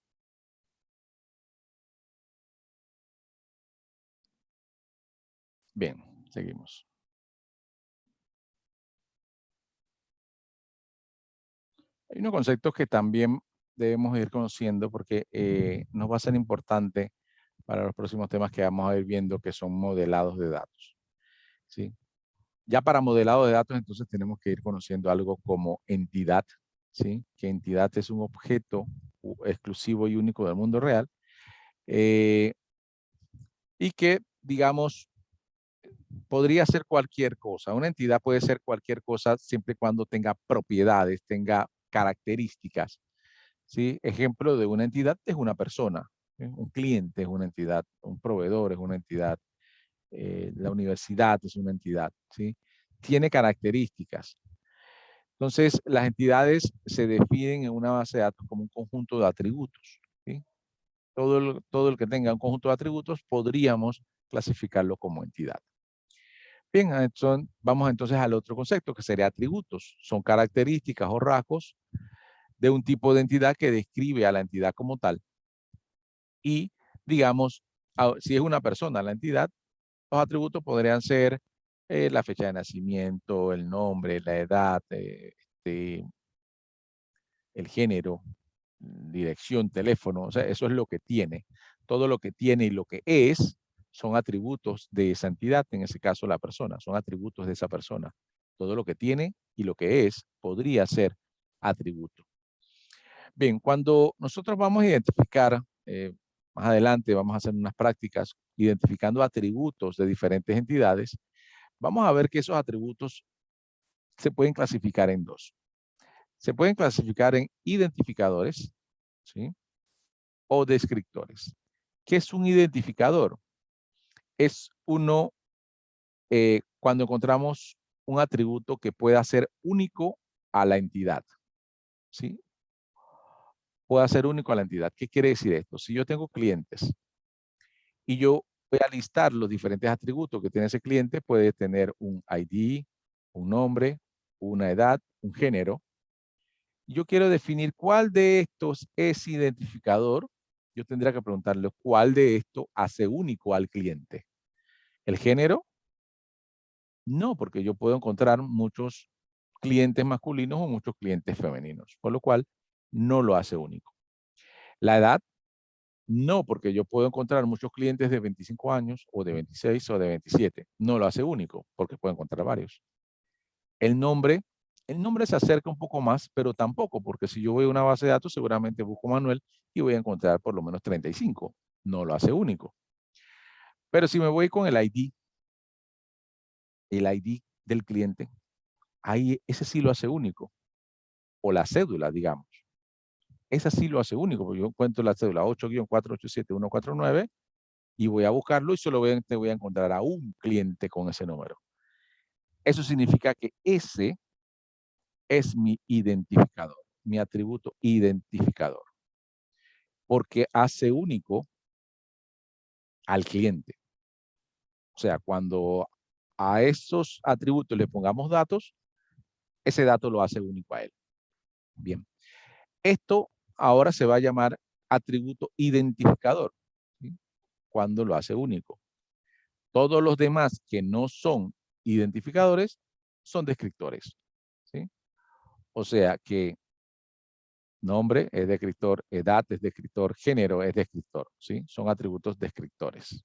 S1: Bien, seguimos. Hay unos conceptos que también debemos ir conociendo porque nos va a ser importante para los próximos temas que vamos a ir viendo, que son modelados de datos, ¿sí? Ya para modelado de datos, entonces tenemos que ir conociendo algo como entidad, ¿sí? Que entidad es un objeto exclusivo y único del mundo real y que, digamos, podría ser cualquier cosa. Una entidad puede ser cualquier cosa siempre y cuando tenga propiedades, tenga características, ¿sí? Ejemplo de una entidad es una persona, ¿sí? Un cliente es una entidad, un proveedor es una entidad, la universidad es una entidad, ¿sí? Tiene características. Entonces, las entidades se definen en una base de datos como un conjunto de atributos, ¿sí? Todo el que tenga un conjunto de atributos podríamos clasificarlo como entidad. Bien, vamos entonces al otro concepto que sería atributos. Son características o rasgos de un tipo de entidad que describe a la entidad como tal. Y, digamos, si es una persona la entidad, los atributos podrían ser la fecha de nacimiento, el nombre, la edad, el género, dirección, teléfono, o sea, eso es lo que tiene. Todo lo que tiene y lo que es son atributos de esa entidad, en ese caso la persona, son atributos de esa persona. Todo lo que tiene y lo que es podría ser atributo. Bien, cuando nosotros vamos a identificar, más adelante vamos a hacer unas prácticas identificando atributos de diferentes entidades, vamos a ver que esos atributos se pueden clasificar en dos. Se pueden clasificar en identificadores, ¿sí? O descriptores. ¿Qué es un identificador? Es uno cuando encontramos un atributo que pueda ser único a la entidad, ¿sí? Pueda ser único a la entidad. ¿Qué quiere decir esto? Si yo tengo clientes y yo voy a listar los diferentes atributos que tiene ese cliente, puede tener un ID, un nombre, una edad, un género. Yo quiero definir cuál de estos es identificador. Yo tendría que preguntarle cuál de esto hace único al cliente. ¿El género? No, porque yo puedo encontrar muchos clientes masculinos o muchos clientes femeninos, por lo cual no lo hace único. La edad, no, porque yo puedo encontrar muchos clientes de 25 años o de 26 o de 27. No lo hace único, porque puedo encontrar varios. El nombre se acerca un poco más, pero tampoco, porque si yo voy a una base de datos, seguramente busco Manuel y voy a encontrar por lo menos 35. No lo hace único. Pero si me voy con el ID del cliente, ahí ese sí lo hace único. O la cédula, digamos. Esa sí lo hace único, porque yo encuentro la cédula 8-487149 y voy a buscarlo y solamente voy a encontrar a un cliente con ese número. Eso significa que ese es mi identificador, mi atributo identificador, porque hace único al cliente. O sea, cuando a esos atributos le pongamos datos, ese dato lo hace único a él. Bien. Esto ahora se va a llamar atributo identificador, ¿sí? Cuando lo hace único. Todos los demás que no son identificadores son descriptores, ¿sí? O sea que nombre es descriptor, edad es descriptor, género es descriptor, ¿sí? Son atributos descriptores.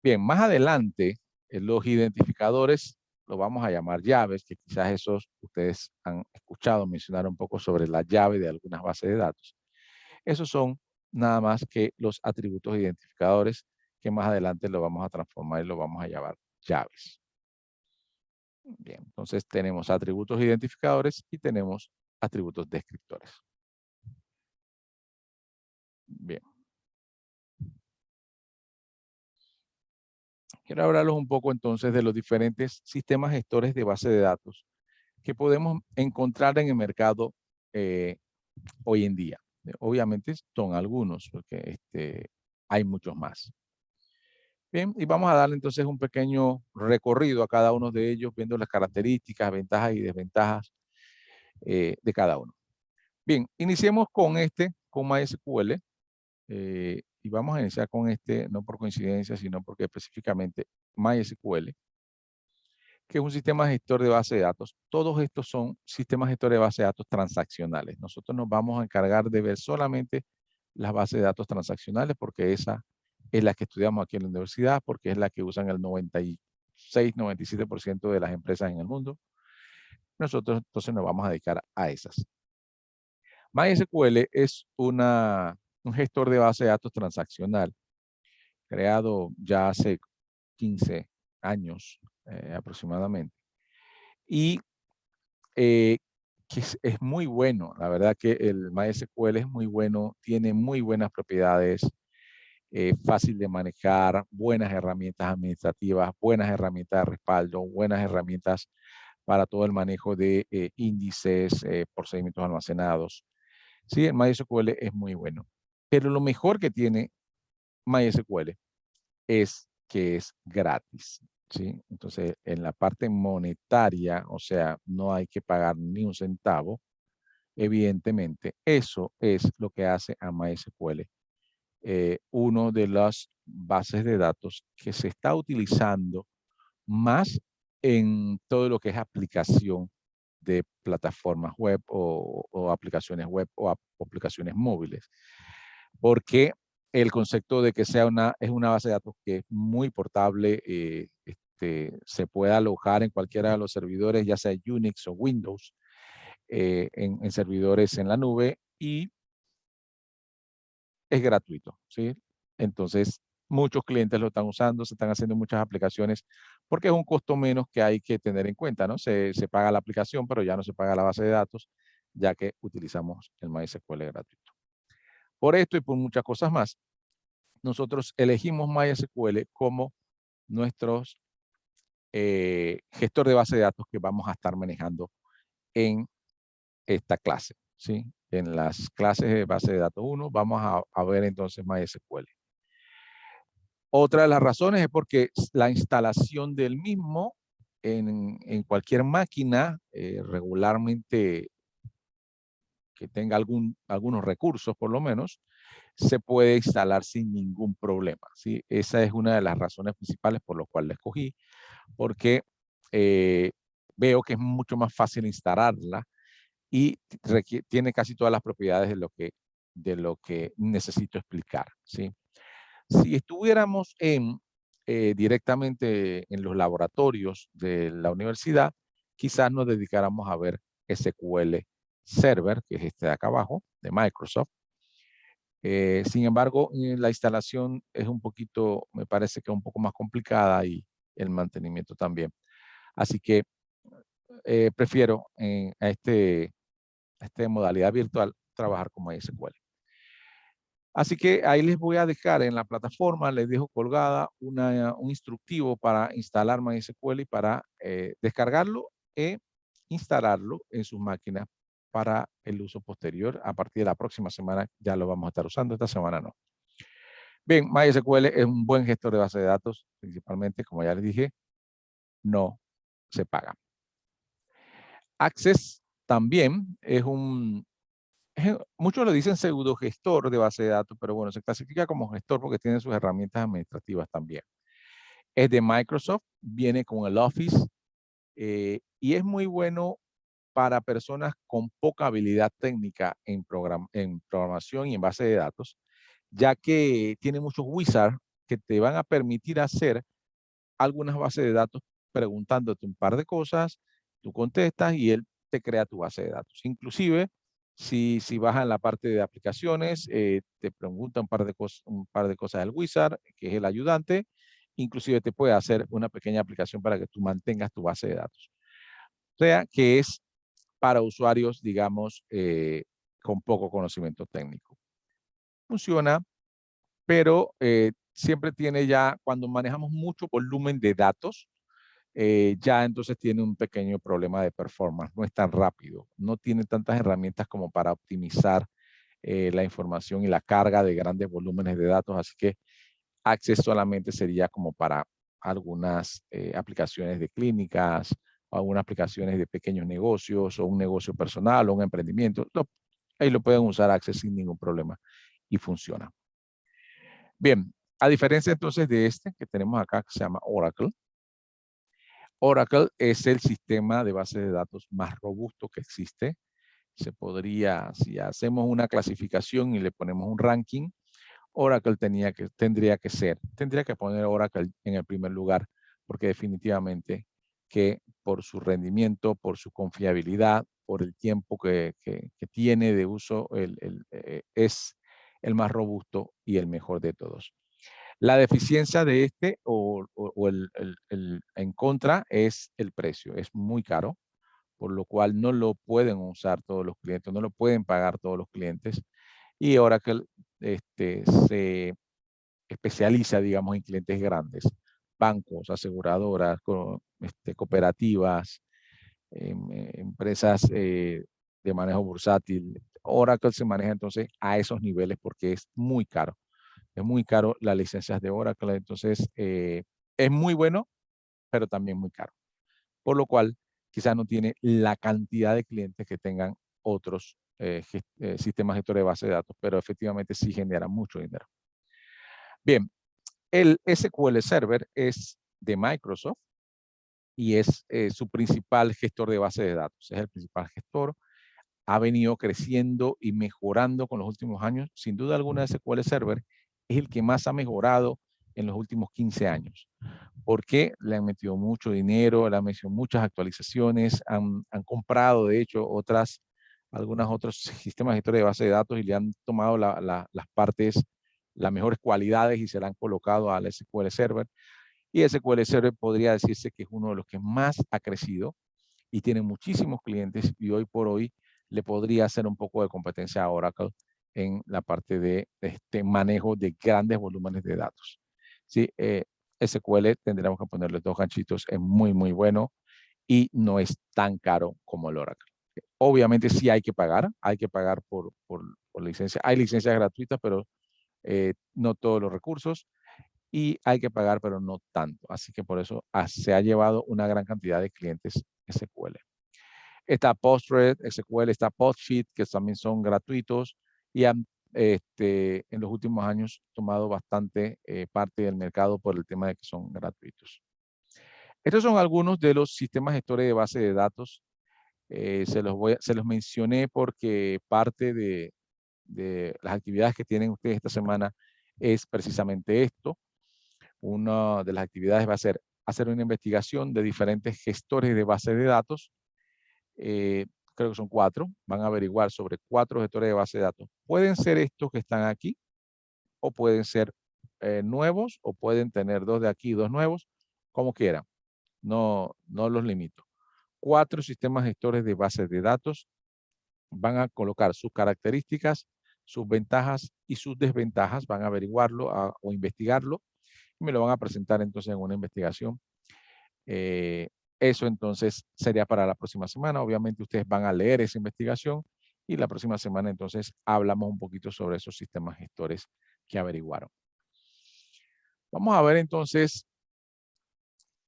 S1: Bien, más adelante, los identificadores los vamos a llamar llaves, que quizás esos ustedes han escuchado mencionar un poco sobre la llave de algunas bases de datos. Esos son nada más que los atributos identificadores que más adelante lo vamos a transformar y lo vamos a llamar llaves. Bien, entonces tenemos atributos identificadores y tenemos atributos descriptores. Bien. Quiero hablarles un poco entonces de los diferentes sistemas gestores de base de datos que podemos encontrar en el mercado hoy en día. Obviamente son algunos, porque hay muchos más. Bien, y vamos a darle entonces un pequeño recorrido a cada uno de ellos, viendo las características, ventajas y desventajas de cada uno. Bien, iniciemos con con MySQL. Y vamos a iniciar con no por coincidencia, sino porque específicamente MySQL, que es un sistema gestor de base de datos. Todos estos son sistemas gestores de base de datos transaccionales. Nosotros nos vamos a encargar de ver solamente las bases de datos transaccionales, porque esa es la que estudiamos aquí en la universidad, porque es la que usan el 96-97% de las empresas en el mundo. Nosotros entonces nos vamos a dedicar a esas. MySQL es un gestor de base de datos transaccional, creado ya hace 15 años aproximadamente. Y que es muy bueno. La verdad que el MySQL es muy bueno, tiene muy buenas propiedades, fácil de manejar, buenas herramientas administrativas, buenas herramientas de respaldo, buenas herramientas para todo el manejo de índices, procedimientos almacenados. Sí, el MySQL es muy bueno. Pero lo mejor que tiene MySQL es que es gratis, ¿sí? Entonces, en la parte monetaria, o sea, no hay que pagar ni un centavo, evidentemente, eso es lo que hace a MySQL uno de las bases de datos que se está utilizando más en todo lo que es aplicación de plataformas web o aplicaciones web o aplicaciones móviles. Porque el concepto de que sea es una base de datos que es muy portable, se puede alojar en cualquiera de los servidores, ya sea Unix o Windows, en servidores en la nube, y es gratuito, ¿sí? Entonces, muchos clientes lo están usando, se están haciendo muchas aplicaciones, porque es un costo menos que hay que tener en cuenta, ¿no? Se paga la aplicación, pero ya no se paga la base de datos, ya que utilizamos el MySQL gratuito. Por esto y por muchas cosas más, nosotros elegimos MySQL como nuestros gestor de base de datos que vamos a estar manejando en esta clase, ¿sí? En las clases de base de datos 1 vamos a ver entonces MySQL. Otra de las razones es porque la instalación del mismo en cualquier máquina regularmente que tenga algunos recursos por lo menos, se puede instalar sin ningún problema, ¿sí? Esa es una de las razones principales por las cuales la escogí, porque veo que es mucho más fácil instalarla y tiene casi todas las propiedades de lo que necesito explicar, ¿sí? Si estuviéramos directamente en los laboratorios de la universidad, quizás nos dedicáramos a ver SQL Server, que es este de acá abajo, de Microsoft. Sin embargo, la instalación es un poquito, me parece que un poco más complicada y el mantenimiento también. Así que prefiero a esta modalidad virtual trabajar con MySQL. Así que ahí les voy a dejar en la plataforma, les dejo colgada un instructivo para instalar MySQL y para descargarlo e instalarlo en sus máquinas para el uso posterior. A partir de la próxima semana ya lo vamos a estar usando, esta semana no. Bien, MySQL es un buen gestor de base de datos, principalmente, como ya les dije, no se paga. Access también es muchos lo dicen pseudo gestor de base de datos, pero bueno, se clasifica como gestor porque tiene sus herramientas administrativas también. Es de Microsoft, viene con el Office y es muy bueno para personas con poca habilidad técnica en programación y en base de datos, ya que tiene muchos wizards que te van a permitir hacer algunas bases de datos preguntándote un par de cosas, tú contestas y él te crea tu base de datos. Inclusive, si vas en la parte de aplicaciones, te pregunta un par de cosas del wizard, que es el ayudante, inclusive te puede hacer una pequeña aplicación para que tú mantengas tu base de datos. O sea, que es para usuarios, digamos, con poco conocimiento técnico. Funciona, pero siempre tiene ya, cuando manejamos mucho volumen de datos, ya entonces tiene un pequeño problema de performance, no es tan rápido, no tiene tantas herramientas como para optimizar la información y la carga de grandes volúmenes de datos, así que Access solamente sería como para algunas aplicaciones de clínicas, o algunas aplicaciones de pequeños negocios, o un negocio personal, o un emprendimiento. Ahí lo pueden usar Access sin ningún problema y funciona. Bien, a diferencia entonces de este que tenemos acá, que se llama Oracle. Oracle es el sistema de base de datos más robusto que existe. Se podría, si hacemos una clasificación y le ponemos un ranking, Oracle tendría que poner Oracle en el primer lugar, porque definitivamente que por su rendimiento, por su confiabilidad, por el tiempo que tiene de uso, es el más robusto y el mejor de todos. La deficiencia de este o el en contra es el precio. Es muy caro, por lo cual no lo pueden usar todos los clientes, no lo pueden pagar todos los clientes. Y Oracle se especializa, digamos, en clientes grandes, bancos, aseguradoras, cooperativas, empresas de manejo bursátil. Oracle se maneja entonces a esos niveles porque es muy caro. Es muy caro las licencias de Oracle, entonces es muy bueno, pero también muy caro. Por lo cual, quizás no tiene la cantidad de clientes que tengan otros sistemas gestores de base de datos, pero efectivamente sí genera mucho dinero. Bien, el SQL Server es de Microsoft y es su principal gestor de base de datos. Es el principal gestor. Ha venido creciendo y mejorando con los últimos años. Sin duda alguna, SQL Server es el que más ha mejorado en los últimos 15 años. Porque le han metido mucho dinero, le han metido muchas actualizaciones, han comprado, de hecho, algunos otros sistemas de gestión de base de datos y le han tomado las partes, las mejores cualidades y se la han colocado al SQL Server. Y SQL Server podría decirse que es uno de los que más ha crecido y tiene muchísimos clientes y hoy por hoy le podría hacer un poco de competencia a Oracle en la parte de manejo de grandes volúmenes de datos. ¿Sí? SQL tendríamos que ponerle 2 ganchitos, es muy, muy bueno y no es tan caro como el Oracle. Obviamente sí hay que pagar por licencia. Hay licencias gratuitas, pero no todos los recursos y hay que pagar, pero no tanto. Así que por eso se ha llevado una gran cantidad de clientes SQL. Está PostgreSQL, está Postsheet, que también son gratuitos y han en los últimos años tomado bastante parte del mercado por el tema de que son gratuitos. Estos son algunos de los sistemas gestores de base de datos. Se los mencioné porque parte de las actividades que tienen ustedes esta semana es precisamente esto. Una de las actividades va a ser hacer una investigación de diferentes gestores de base de datos. Creo que son 4. Van a averiguar sobre 4 gestores de base de datos. Pueden ser estos que están aquí, o pueden ser nuevos, o pueden tener 2 de aquí y 2 nuevos, como quieran. No los limito. 4 sistemas gestores de bases de datos van a colocar sus características, sus ventajas y sus desventajas. Van a averiguarlo o investigarlo y me lo van a presentar entonces en una investigación. Eso entonces sería para la próxima semana. Obviamente ustedes van a leer esa investigación y la próxima semana entonces hablamos un poquito sobre esos sistemas gestores que averiguaron. Vamos a ver entonces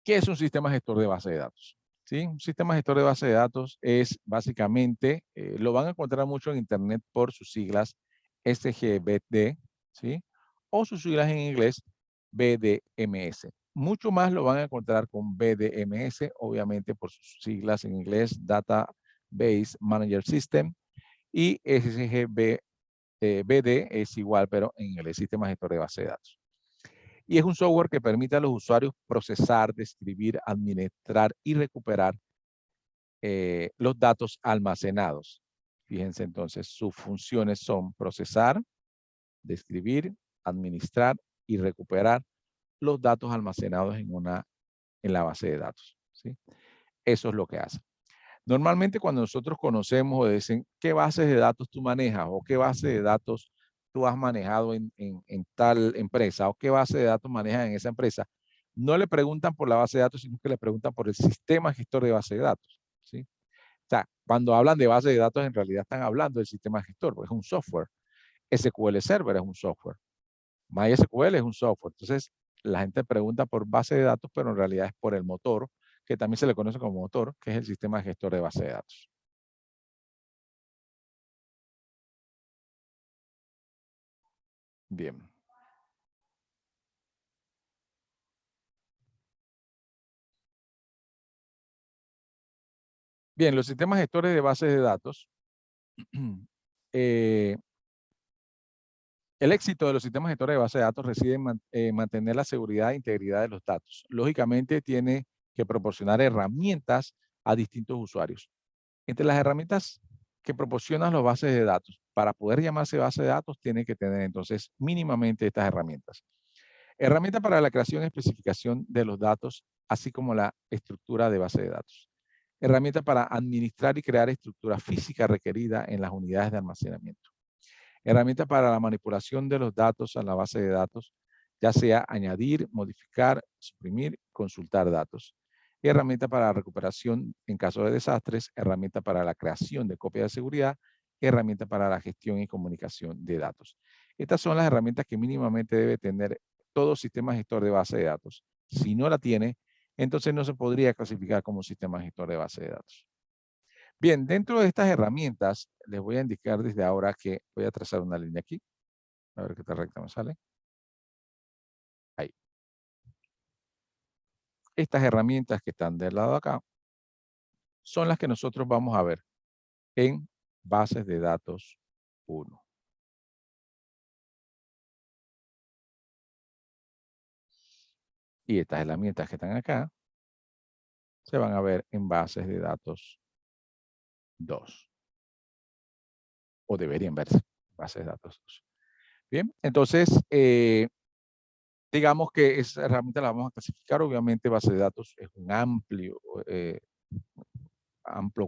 S1: qué es un sistema gestor de base de datos. ¿Sí? Un sistema gestor de base de datos es básicamente, lo van a encontrar mucho en internet por sus siglas SGBD, ¿sí? O sus siglas en inglés BDMS. Mucho más lo van a encontrar con BDMS, obviamente por sus siglas en inglés Database Manager System, y SGBD es igual, pero en inglés, sistema gestor de base de datos. Y es un software que permite a los usuarios procesar, describir, administrar y recuperar los datos almacenados. Fíjense entonces, sus funciones son procesar, describir, administrar y recuperar los datos almacenados en la base de datos. ¿Sí? Eso es lo que hace. Normalmente cuando nosotros conocemos o dicen qué bases de datos tú manejas o qué base de datos tú has manejado en tal empresa o qué base de datos manejas en esa empresa, no le preguntan por la base de datos, sino que le preguntan por el sistema gestor de base de datos. ¿Sí? O sea, cuando hablan de base de datos, en realidad están hablando del sistema gestor, porque es un software. SQL Server es un software. MySQL es un software. Entonces, la gente pregunta por base de datos, pero en realidad es por el motor, que también se le conoce como motor, que es el sistema gestor de base de datos. Bien. Bien, los sistemas gestores de bases de datos. El éxito de los sistemas gestores de base de datos reside en mantener la seguridad e integridad de los datos. Lógicamente, tiene que proporcionar herramientas a distintos usuarios. Entre las herramientas que proporcionan las bases de datos, para poder llamarse base de datos, tiene que tener entonces mínimamente estas herramientas. Herramienta para la creación y especificación de los datos, así como la estructura de base de datos. Herramienta para administrar y crear estructura física requerida en las unidades de almacenamiento. Herramienta para la manipulación de los datos a la base de datos, ya sea añadir, modificar, suprimir, consultar datos. Herramienta para la recuperación en caso de desastres, herramienta para la creación de copias de seguridad, herramienta para la gestión y comunicación de datos. Estas son las herramientas que mínimamente debe tener todo sistema gestor de base de datos. Si no la tiene, entonces no se podría clasificar como sistema gestor de base de datos. Bien, dentro de estas herramientas, les voy a indicar desde ahora que voy a trazar una línea aquí. A ver qué tal recta me sale. Ahí. Estas herramientas que están del lado de acá son las que nosotros vamos a ver en bases de datos 1. Y estas herramientas que están acá se van a ver en bases de datos 2. O deberían verse en bases de datos 2. Bien, entonces, digamos que esa herramienta la vamos a clasificar. Obviamente, base de datos es un amplio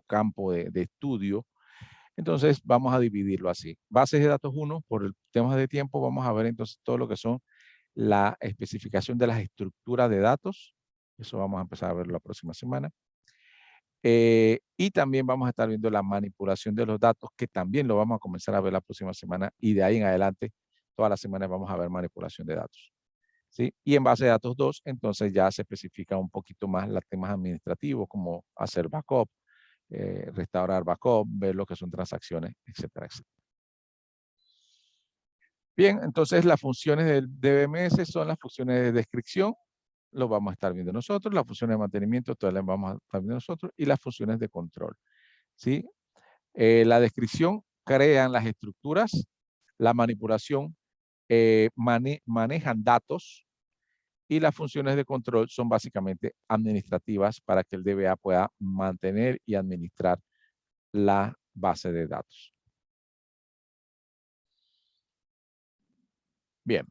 S1: campo de estudio. Entonces, vamos a dividirlo así. Bases de datos 1, por el tema de tiempo, vamos a ver entonces todo lo que son la especificación de las estructuras de datos. Eso vamos a empezar a verlo la próxima semana. Y también vamos a estar viendo la manipulación de los datos, que también lo vamos a comenzar a ver la próxima semana. Y de ahí en adelante, todas las semanas vamos a ver manipulación de datos. ¿Sí? Y en base de datos 2, entonces ya se especifica un poquito más los temas administrativos, como hacer backup, restaurar backup, ver lo que son transacciones, etcétera, etcétera. Bien, entonces las funciones del DBMS son las funciones de descripción, lo vamos a estar viendo nosotros, las funciones de mantenimiento, todas las vamos a estar viendo nosotros, y las funciones de control. ¿Sí? La descripción crean las estructuras, la manipulación manejan datos, y las funciones de control son básicamente administrativas para que el DBA pueda mantener y administrar la base de datos. Bien.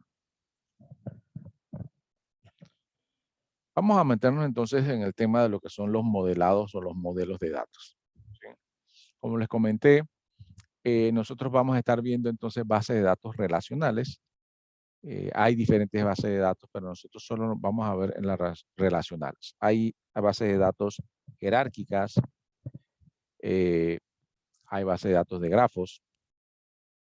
S1: Vamos a meternos entonces en el tema de lo que son los modelados o los modelos de datos. ¿Sí? Como les comenté, nosotros vamos a estar viendo entonces bases de datos relacionales. Hay diferentes bases de datos, pero nosotros solo nos vamos a ver en las relacionales. Hay bases de datos jerárquicas, hay bases de datos de grafos.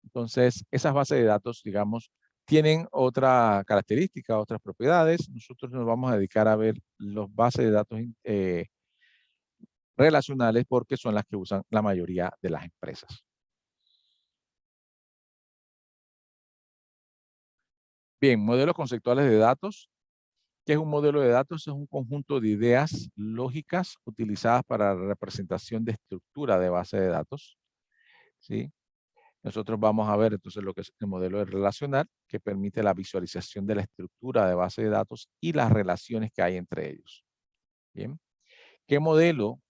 S1: Entonces, esas bases de datos, digamos, tienen otra característica, otras propiedades. Nosotros nos vamos a dedicar a ver los bases de datos relacionales porque son las que usan la mayoría de las empresas. Bien, modelos conceptuales de datos. ¿Qué es un modelo de datos? Es un conjunto de ideas lógicas utilizadas para la representación de estructura de base de datos. ¿Sí? Nosotros vamos a ver entonces lo que es el modelo de relacional, que permite la visualización de la estructura de base de datos y las relaciones que hay entre ellos. Bien. ¿Qué modelo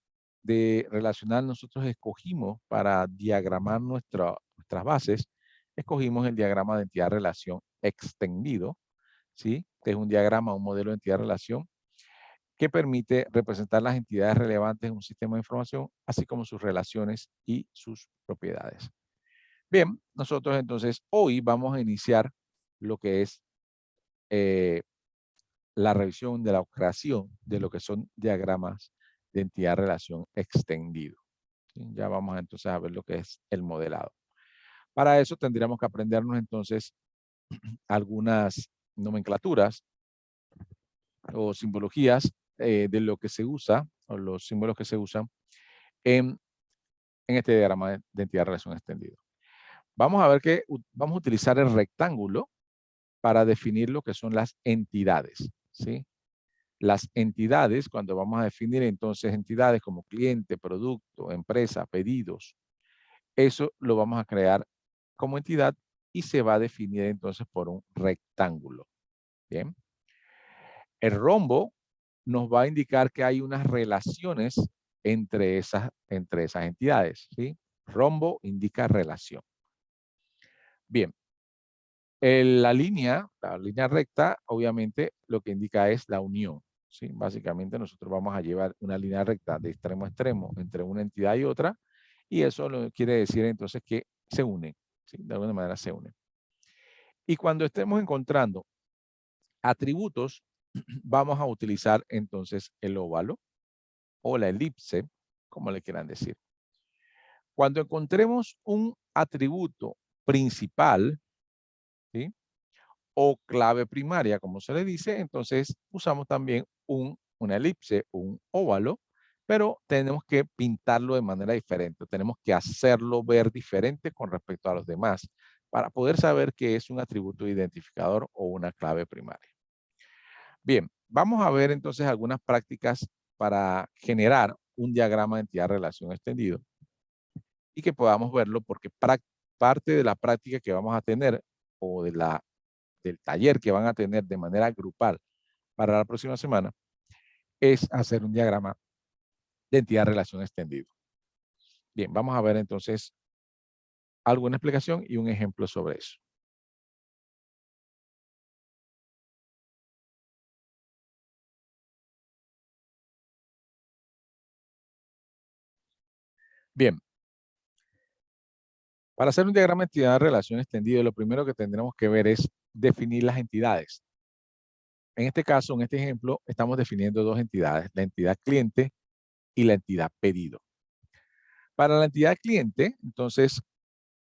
S1: de relacional nosotros escogimos para diagramar nuestras bases? Escogimos el diagrama de entidad-relación extendido, ¿sí? Que es un diagrama, un modelo de entidad-relación que permite representar las entidades relevantes en un sistema de información, así como sus relaciones y sus propiedades. Bien, nosotros entonces hoy vamos a iniciar lo que es la revisión de la creación de lo que son diagramas de entidad-relación extendido. ¿Sí? Ya vamos entonces a ver lo que es el modelado. Para eso tendríamos que aprendernos entonces algunas nomenclaturas o simbologías de lo que se usa, o los símbolos que se usan en este diagrama de entidad-relación extendido. Vamos a ver que vamos a utilizar el rectángulo para definir lo que son las entidades, ¿sí? Las entidades, cuando vamos a definir entonces entidades como cliente, producto, empresa, pedidos, eso lo vamos a crear como entidad y se va a definir entonces por un rectángulo. Bien. El rombo nos va a indicar que hay unas relaciones entre esas entidades, ¿sí? Rombo indica relación. Bien. La línea recta, obviamente, lo que indica es la unión, ¿sí? Básicamente, nosotros vamos a llevar una línea recta de extremo a extremo entre una entidad y otra, y eso quiere decir entonces que se unen, ¿sí? De alguna manera se unen. Y cuando estemos encontrando atributos, vamos a utilizar entonces el óvalo o la elipse, como le quieran decir. Cuando encontremos un atributo principal, ¿sí? O clave primaria, como se le dice, entonces usamos también una elipse, un óvalo, pero tenemos que pintarlo de manera diferente, tenemos que hacerlo ver diferente con respecto a los demás para poder saber que es un atributo identificador o una clave primaria. Bien, vamos a ver entonces algunas prácticas para generar un diagrama de entidad-relación extendido y que podamos verlo porque parte de la práctica que vamos a tener o del taller que van a tener de manera grupal para la próxima semana es hacer un diagrama de entidad-relación extendido. Bien, vamos a ver entonces alguna explicación y un ejemplo sobre eso. Bien. Para hacer un diagrama de entidad-relación extendido, lo primero que tendremos que ver es definir las entidades. En este caso, en este ejemplo, estamos definiendo dos entidades, la entidad cliente y la entidad pedido. Para la entidad cliente, entonces,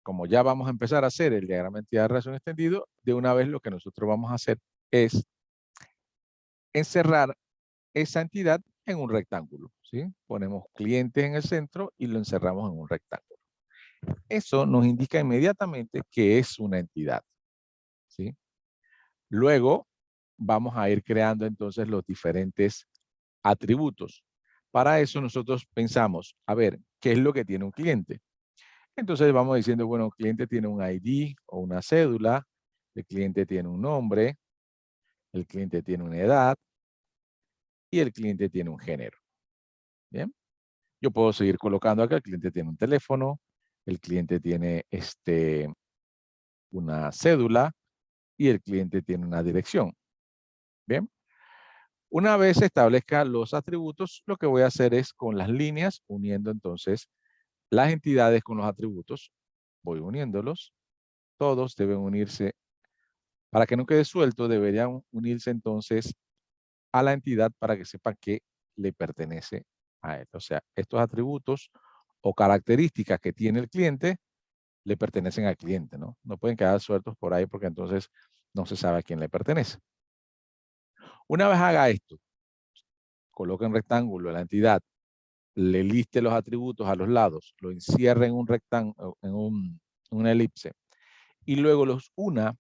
S1: como ya vamos a empezar a hacer el diagrama de entidad-relación extendido, de una vez lo que nosotros vamos a hacer es encerrar esa entidad en un rectángulo, ¿sí? Ponemos cliente en el centro y lo encerramos en un rectángulo. Eso nos indica inmediatamente que es una entidad, ¿sí? Luego vamos a ir creando entonces los diferentes atributos. Para eso nosotros pensamos, a ver, ¿qué es lo que tiene un cliente? Entonces vamos diciendo, bueno, el cliente tiene un ID o una cédula, el cliente tiene un nombre, el cliente tiene una edad y el cliente tiene un género. Bien. Yo puedo seguir colocando acá, el cliente tiene un teléfono, el cliente tiene una cédula y el cliente tiene una dirección. Bien. Una vez establezca los atributos, lo que voy a hacer es con las líneas, uniendo entonces las entidades con los atributos, voy uniéndolos, todos deben unirse, para que no quede suelto, deberían unirse entonces a la entidad para que sepa que le pertenece a él. O sea, estos atributos o características que tiene el cliente le pertenecen al cliente, ¿no? No pueden quedar sueltos por ahí porque entonces No se sabe a quién le pertenece. Una vez haga esto, coloque en rectángulo la entidad, le liste los atributos a los lados, lo encierre en un rectángulo, una elipse, y luego los una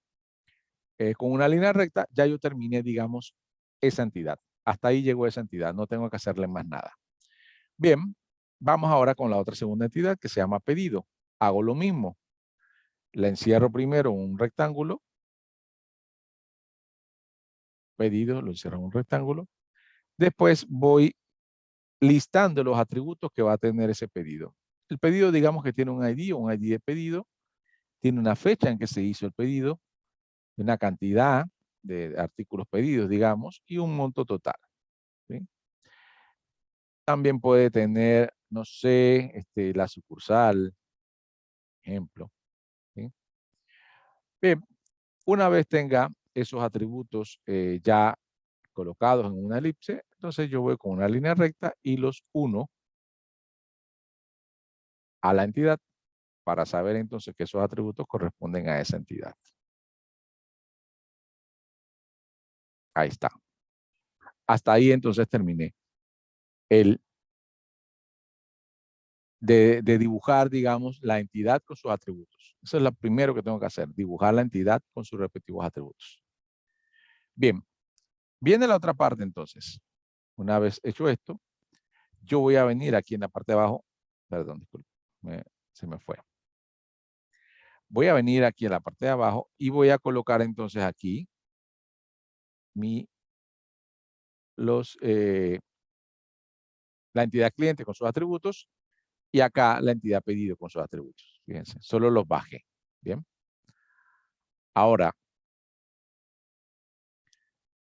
S1: con una línea recta, ya yo terminé, digamos, esa entidad. Hasta ahí llegó esa entidad, no tengo que hacerle más nada. Bien, vamos ahora con la otra segunda entidad que se llama pedido. Hago lo mismo. La encierro primero en un rectángulo. Pedido, lo encierro en un rectángulo. Después voy listando los atributos que va a tener ese pedido. El pedido, digamos que tiene un ID de pedido, tiene una fecha en que se hizo el pedido, una cantidad de artículos pedidos, digamos, y un monto total. ¿Sí? También puede tener, no sé, la sucursal, ejemplo. ¿Sí? Bien, una vez tenga esos atributos ya colocados en una elipse, entonces yo voy con una línea recta y los uno a la entidad para saber entonces que esos atributos corresponden a esa entidad. Ahí está. Hasta ahí entonces terminé. De dibujar, digamos, la entidad con sus atributos. Eso es lo primero que tengo que hacer, dibujar la entidad con sus respectivos atributos. Bien, viene la otra parte entonces. Una vez hecho esto, yo voy a venir aquí en la parte de abajo, perdón, disculpe, se me fue. Voy a venir aquí en la parte de abajo y voy a colocar entonces aquí la entidad cliente con sus atributos y acá la entidad pedido con sus atributos. Fíjense, solo los bajé. Bien. Ahora,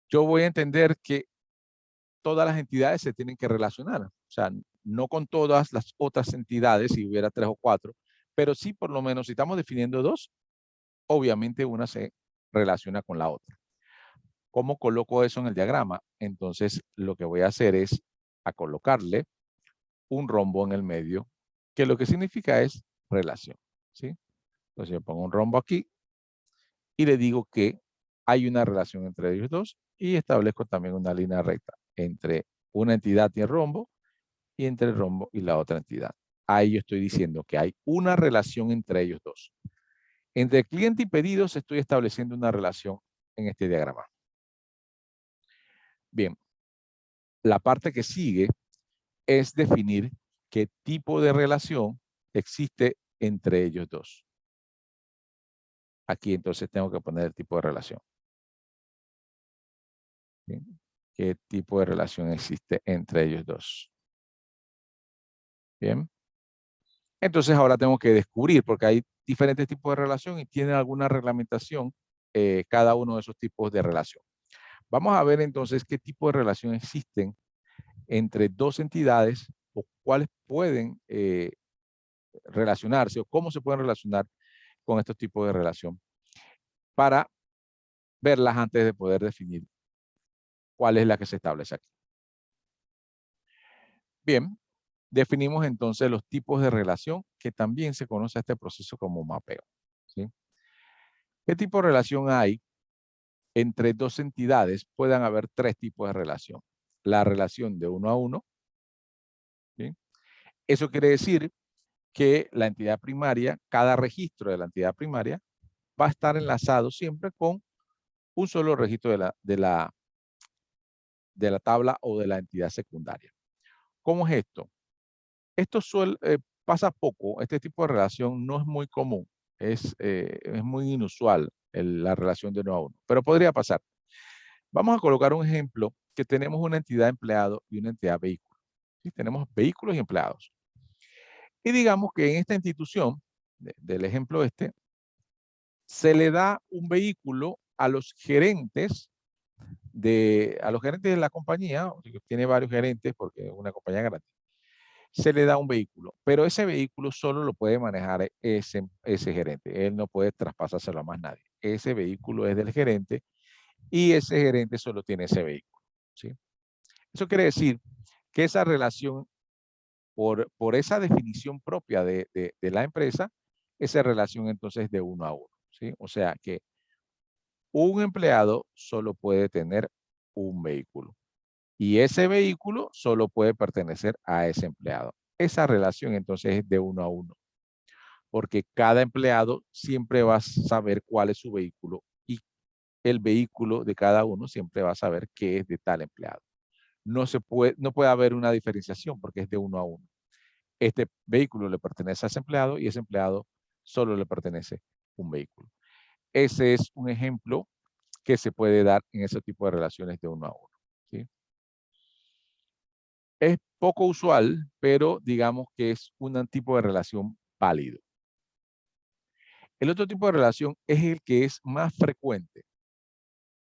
S1: yo voy a entender que todas las entidades se tienen que relacionar. O sea, no con todas las otras entidades, si hubiera 3 o 4, pero sí por lo menos si estamos definiendo 2, obviamente una se relaciona con la otra. ¿Cómo coloco eso en el diagrama? Entonces, lo que voy a hacer es a colocarle un rombo en el medio, que lo que significa es relación. ¿Sí? Entonces, yo pongo un rombo aquí y le digo que hay una relación entre ellos dos y establezco también una línea recta entre una entidad y el rombo y entre el rombo y la otra entidad. Ahí yo estoy diciendo que hay una relación entre ellos dos. Entre cliente y pedidos estoy estableciendo una relación en este diagrama. Bien, la parte que sigue es definir qué tipo de relación existe entre ellos dos. Aquí entonces tengo que poner el tipo de relación. ¿Sí? ¿Qué tipo de relación existe entre ellos dos? Bien. Entonces ahora tengo que descubrir, porque hay diferentes tipos de relación y tienen alguna reglamentación cada uno de esos tipos de relación. Vamos a ver entonces qué tipo de relación existen entre dos entidades o cuáles pueden relacionarse o cómo se pueden relacionar con estos tipos de relación para verlas antes de poder definir cuál es la que se establece aquí. Bien, definimos entonces los tipos de relación que también se conoce a este proceso como mapeo. ¿Sí? ¿Qué tipo de relación hay entre dos entidades? Puedan haber tres tipos de relación. La relación de uno a uno. ¿Sí? Eso quiere decir que la entidad primaria, cada registro de la entidad primaria, va a estar enlazado siempre con un solo registro de la tabla o de la entidad secundaria. ¿Cómo es esto? Esto pasa poco, este tipo de relación no es muy común, es muy inusual la relación de uno a uno, pero podría pasar. Vamos a colocar un ejemplo que tenemos una entidad empleado y una entidad vehículo. ¿Sí? Tenemos vehículos y empleados. Y digamos que en esta institución, del ejemplo se le da un vehículo a los gerentes de la compañía, tiene varios gerentes porque es una compañía grande, se le da un vehículo, pero ese vehículo solo lo puede manejar ese gerente. Él no puede traspasárselo a más nadie. Ese vehículo es del gerente y ese gerente solo tiene ese vehículo. ¿Sí? Eso quiere decir que esa relación, por esa definición propia de la empresa, esa relación entonces es de uno a uno. ¿Sí? O sea que un empleado solo puede tener un vehículo. Y ese vehículo solo puede pertenecer a ese empleado. Esa relación entonces es de 1 a 1. Porque cada empleado siempre va a saber cuál es su vehículo y el vehículo de cada uno siempre va a saber qué es de tal empleado. No puede haber una diferenciación porque es de 1 a 1. Este vehículo le pertenece a ese empleado y ese empleado solo le pertenece un vehículo. Ese es un ejemplo que se puede dar en ese tipo de relaciones de 1 a 1. ¿Sí? Es poco usual, pero digamos que es un tipo de relación válido. El otro tipo de relación es el que es más frecuente,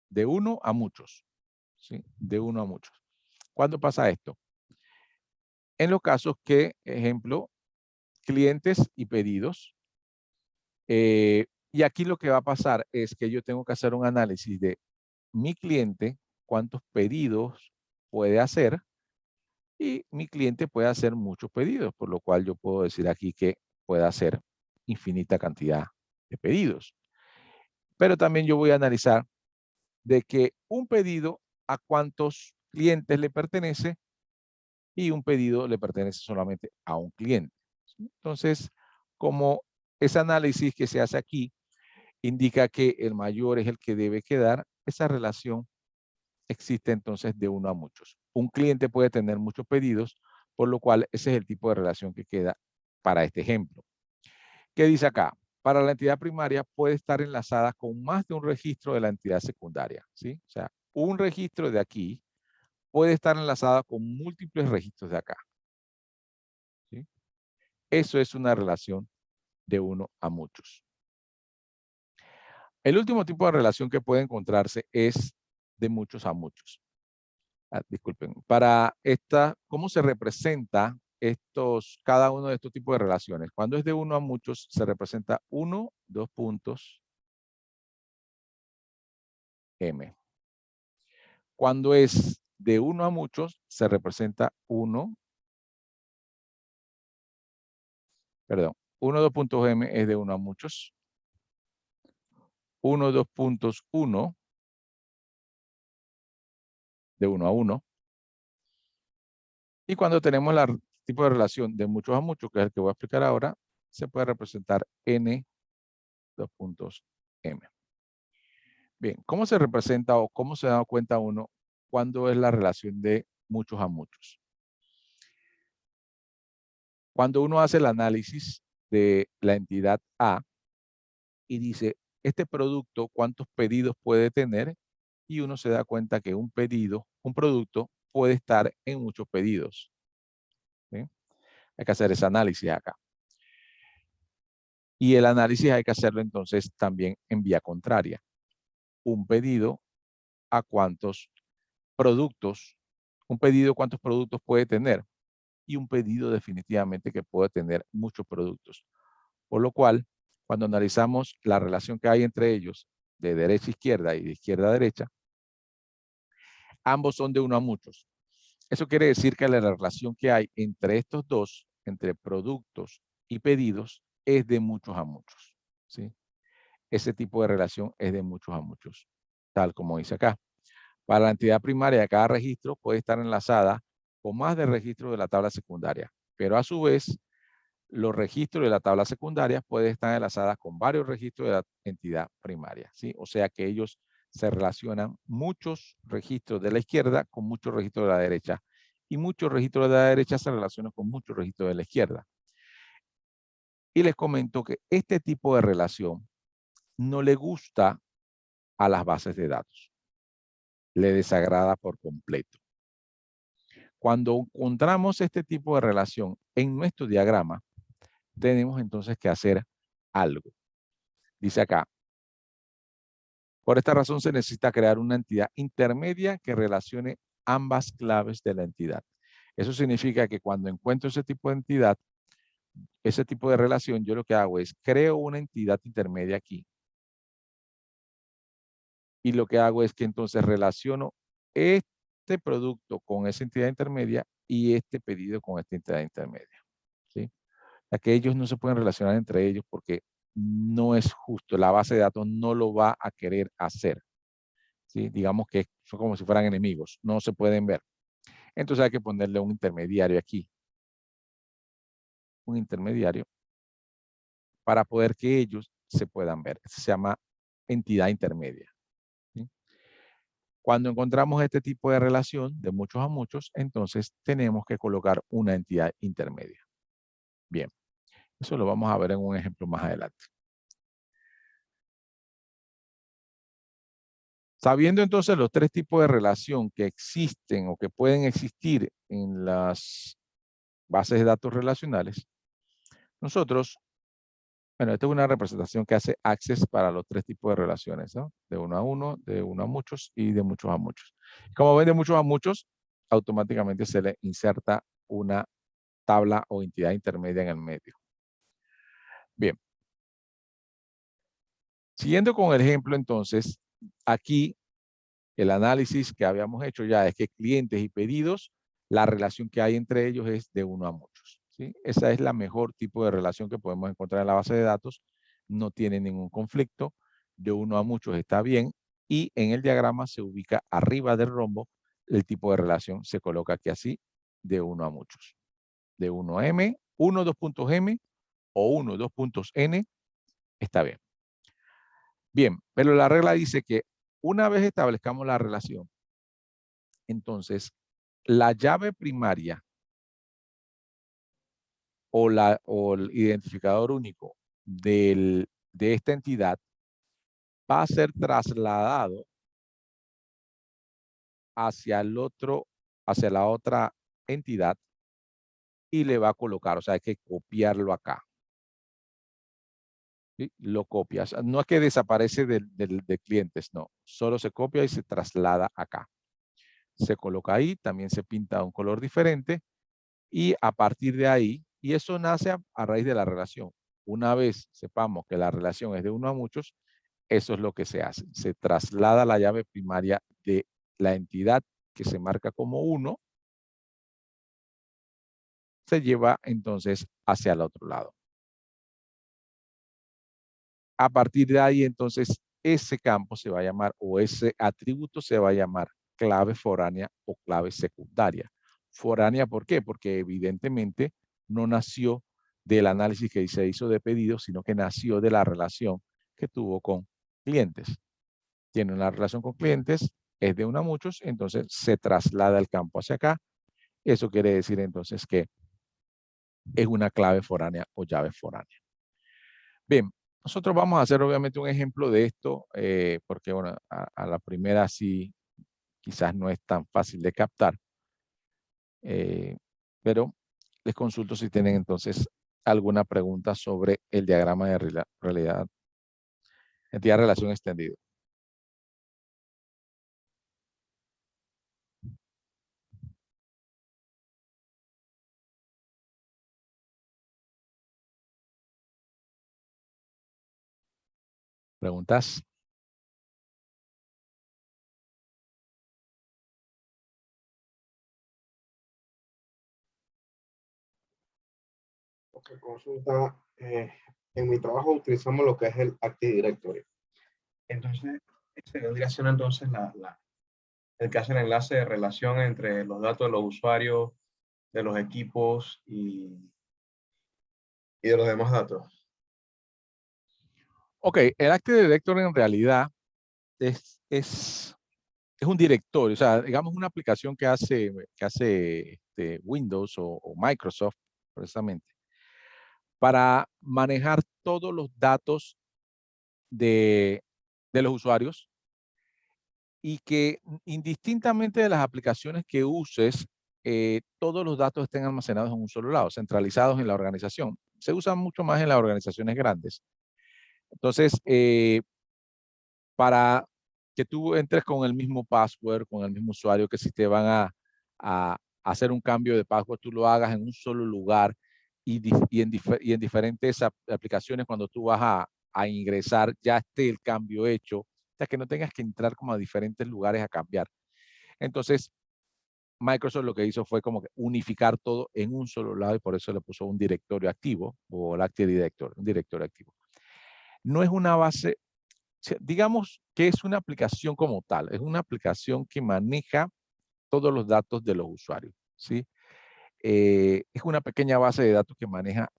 S1: de 1 a muchos. ¿Sí? De 1 a muchos. ¿Cuándo pasa esto? En los casos que, ejemplo, clientes y pedidos. Y aquí lo que va a pasar es que yo tengo que hacer un análisis de mi cliente, cuántos pedidos puede hacer, y mi cliente puede hacer muchos pedidos, por lo cual yo puedo decir aquí que puede hacer infinita cantidad de pedidos. Pero también yo voy a analizar de que un pedido a cuántos clientes le pertenece y un pedido le pertenece solamente a un cliente. Entonces, como ese análisis que se hace aquí indica que el mayor es el que debe quedar, esa relación existe entonces de 1 a muchos. Un cliente puede tener muchos pedidos, por lo cual ese es el tipo de relación que queda para este ejemplo. ¿Qué dice acá? Para la entidad primaria puede estar enlazada con más de un registro de la entidad secundaria, ¿sí? O sea, un registro de aquí puede estar enlazada con múltiples registros de acá, ¿sí? Eso es una relación de 1 a muchos. El último tipo de relación que puede encontrarse es de muchos a muchos. Disculpen. Para esta, ¿cómo se representa cada uno de estos tipos de relaciones? Cuando es de 1 a muchos, se representa 1, 2 puntos, M. Cuando es de 1 a muchos, se representa 1, 2 puntos M es de 1 a muchos. 1, 2 puntos, 1, de 1 a 1. Y cuando tenemos el tipo de relación de muchos a muchos, que es el que voy a explicar ahora, se puede representar N, 2 puntos, M. Bien, ¿cómo se representa o cómo se da cuenta uno cuando es la relación de muchos a muchos? Cuando uno hace el análisis de la entidad A y dice, este producto, ¿cuántos pedidos puede tener? Y uno se da cuenta que un producto puede estar en muchos pedidos. ¿Sí? Hay que hacer ese análisis acá. Y el análisis hay que hacerlo entonces también en vía contraria. Un pedido a cuántos productos, un pedido cuántos productos puede tener y un pedido definitivamente que puede tener muchos productos. Por lo cual, cuando analizamos la relación que hay entre ellos de derecha a izquierda y de izquierda a derecha, ambos son de 1 a muchos. Eso quiere decir que la relación que hay entre estos dos, entre productos y pedidos, es de muchos a muchos. ¿Sí? Ese tipo de relación es de muchos a muchos, tal como dice acá. Para la entidad primaria, cada registro puede estar enlazada con más de registros de la tabla secundaria, pero a su vez, los registros de la tabla secundaria pueden estar enlazadas con varios registros de la entidad primaria, ¿sí? O sea que ellos se relacionan muchos registros de la izquierda con muchos registros de la derecha y muchos registros de la derecha se relacionan con muchos registros de la izquierda. Y les comento que este tipo de relación no le gusta a las bases de datos. Le desagrada por completo. Cuando encontramos este tipo de relación en nuestro diagrama, tenemos entonces que hacer algo. Dice acá, por esta razón se necesita crear una entidad intermedia que relacione ambas claves de la entidad. Eso significa que cuando encuentro ese tipo de entidad, ese tipo de relación, yo lo que hago es creo una entidad intermedia aquí. Y lo que hago es que entonces relaciono este producto con esa entidad intermedia y este pedido con esta entidad intermedia. ¿Sí? Ya que ellos no se pueden relacionar entre ellos porque no es justo. La base de datos no lo va a querer hacer. ¿sí? Digamos que son como si fueran enemigos, no se pueden ver. Entonces hay que ponerle un intermediario aquí. Un intermediario para poder que ellos se puedan ver. Se llama entidad intermedia. ¿Sí? Cuando encontramos este tipo de relación de muchos a muchos, entonces tenemos que colocar una entidad intermedia. Bien, eso lo vamos a ver en un ejemplo más adelante. Sabiendo entonces los tres tipos de relación que existen o que pueden existir en las bases de datos relacionales, nosotros, bueno, esta es una representación que hace Access para los tres tipos de relaciones, ¿no? De uno a uno, de uno a muchos y de muchos a muchos. Como ven de muchos a muchos, automáticamente se le inserta una tabla o entidad intermedia en el medio. Bien. Siguiendo con el ejemplo, entonces, aquí el análisis que habíamos hecho ya es que clientes y pedidos, la relación que hay entre ellos es de uno a muchos, ¿sí? Esa es la mejor tipo de relación que podemos encontrar en la base de datos. No tiene ningún conflicto. De uno a muchos está bien. Y en el diagrama se ubica arriba del rombo. El tipo de relación se coloca aquí así, de uno a muchos. De 1 a m, 1, 2 puntos m o 1, 2 puntos n, está bien. Bien, pero la regla dice que una vez establezcamos la relación, entonces la llave primaria o el identificador único de esta entidad va a ser trasladado hacia hacia la otra entidad y le va a colocar, o sea, hay que copiarlo acá. ¿Sí? Lo copias. No es que desaparece de clientes, no. Solo se copia y se traslada acá. Se coloca ahí, también se pinta un color diferente y a partir de ahí, y eso nace a raíz de la relación. Una vez sepamos que la relación es de uno a muchos, eso es lo que se hace. Se traslada la llave primaria de la entidad que se marca como 1, se lleva entonces hacia el otro lado. A partir de ahí, entonces, ese campo se va a llamar, o ese atributo se va a llamar clave foránea o clave secundaria. Foránea, ¿por qué? Porque evidentemente no nació del análisis que se hizo de pedidos, sino que nació de la relación que tuvo con clientes. Tiene una relación con clientes, es de uno a muchos, entonces se traslada el campo hacia acá. Eso quiere decir entonces que es una clave foránea o llave foránea. Bien, nosotros vamos a hacer obviamente un ejemplo de esto, porque bueno, a la primera sí quizás no es tan fácil de captar, pero les consulto si tienen entonces alguna pregunta sobre el diagrama de realidad, entidad relación extendido. ¿Preguntas?
S3: Ok, consulta. En mi trabajo utilizamos lo que es el Active Directory. Entonces, este vendría siendo entonces el que hace el enlace de relación entre los datos de los usuarios, de los equipos y de los demás datos.
S1: Ok, el Active Directory en realidad es un directorio, o sea, digamos una aplicación que hace Windows o Microsoft, precisamente, para manejar todos los datos de los usuarios y que indistintamente de las aplicaciones que uses, todos los datos estén almacenados en un solo lado, centralizados en la organización. Se usa mucho más en las organizaciones grandes. Entonces, para que tú entres con el mismo password, con el mismo usuario, que si te van a hacer un cambio de password, tú lo hagas en un solo lugar y en diferentes aplicaciones cuando tú vas a ingresar ya esté el cambio hecho, o sea, que no tengas que entrar como a diferentes lugares a cambiar. Entonces, Microsoft lo que hizo fue como que unificar todo en un solo lado y por eso le puso un directorio activo o el Active Directory, un directorio activo. No es una base, o digamos que es una aplicación como tal, es una aplicación que maneja todos los datos de los usuarios, ¿sí? Es una pequeña base de datos que maneja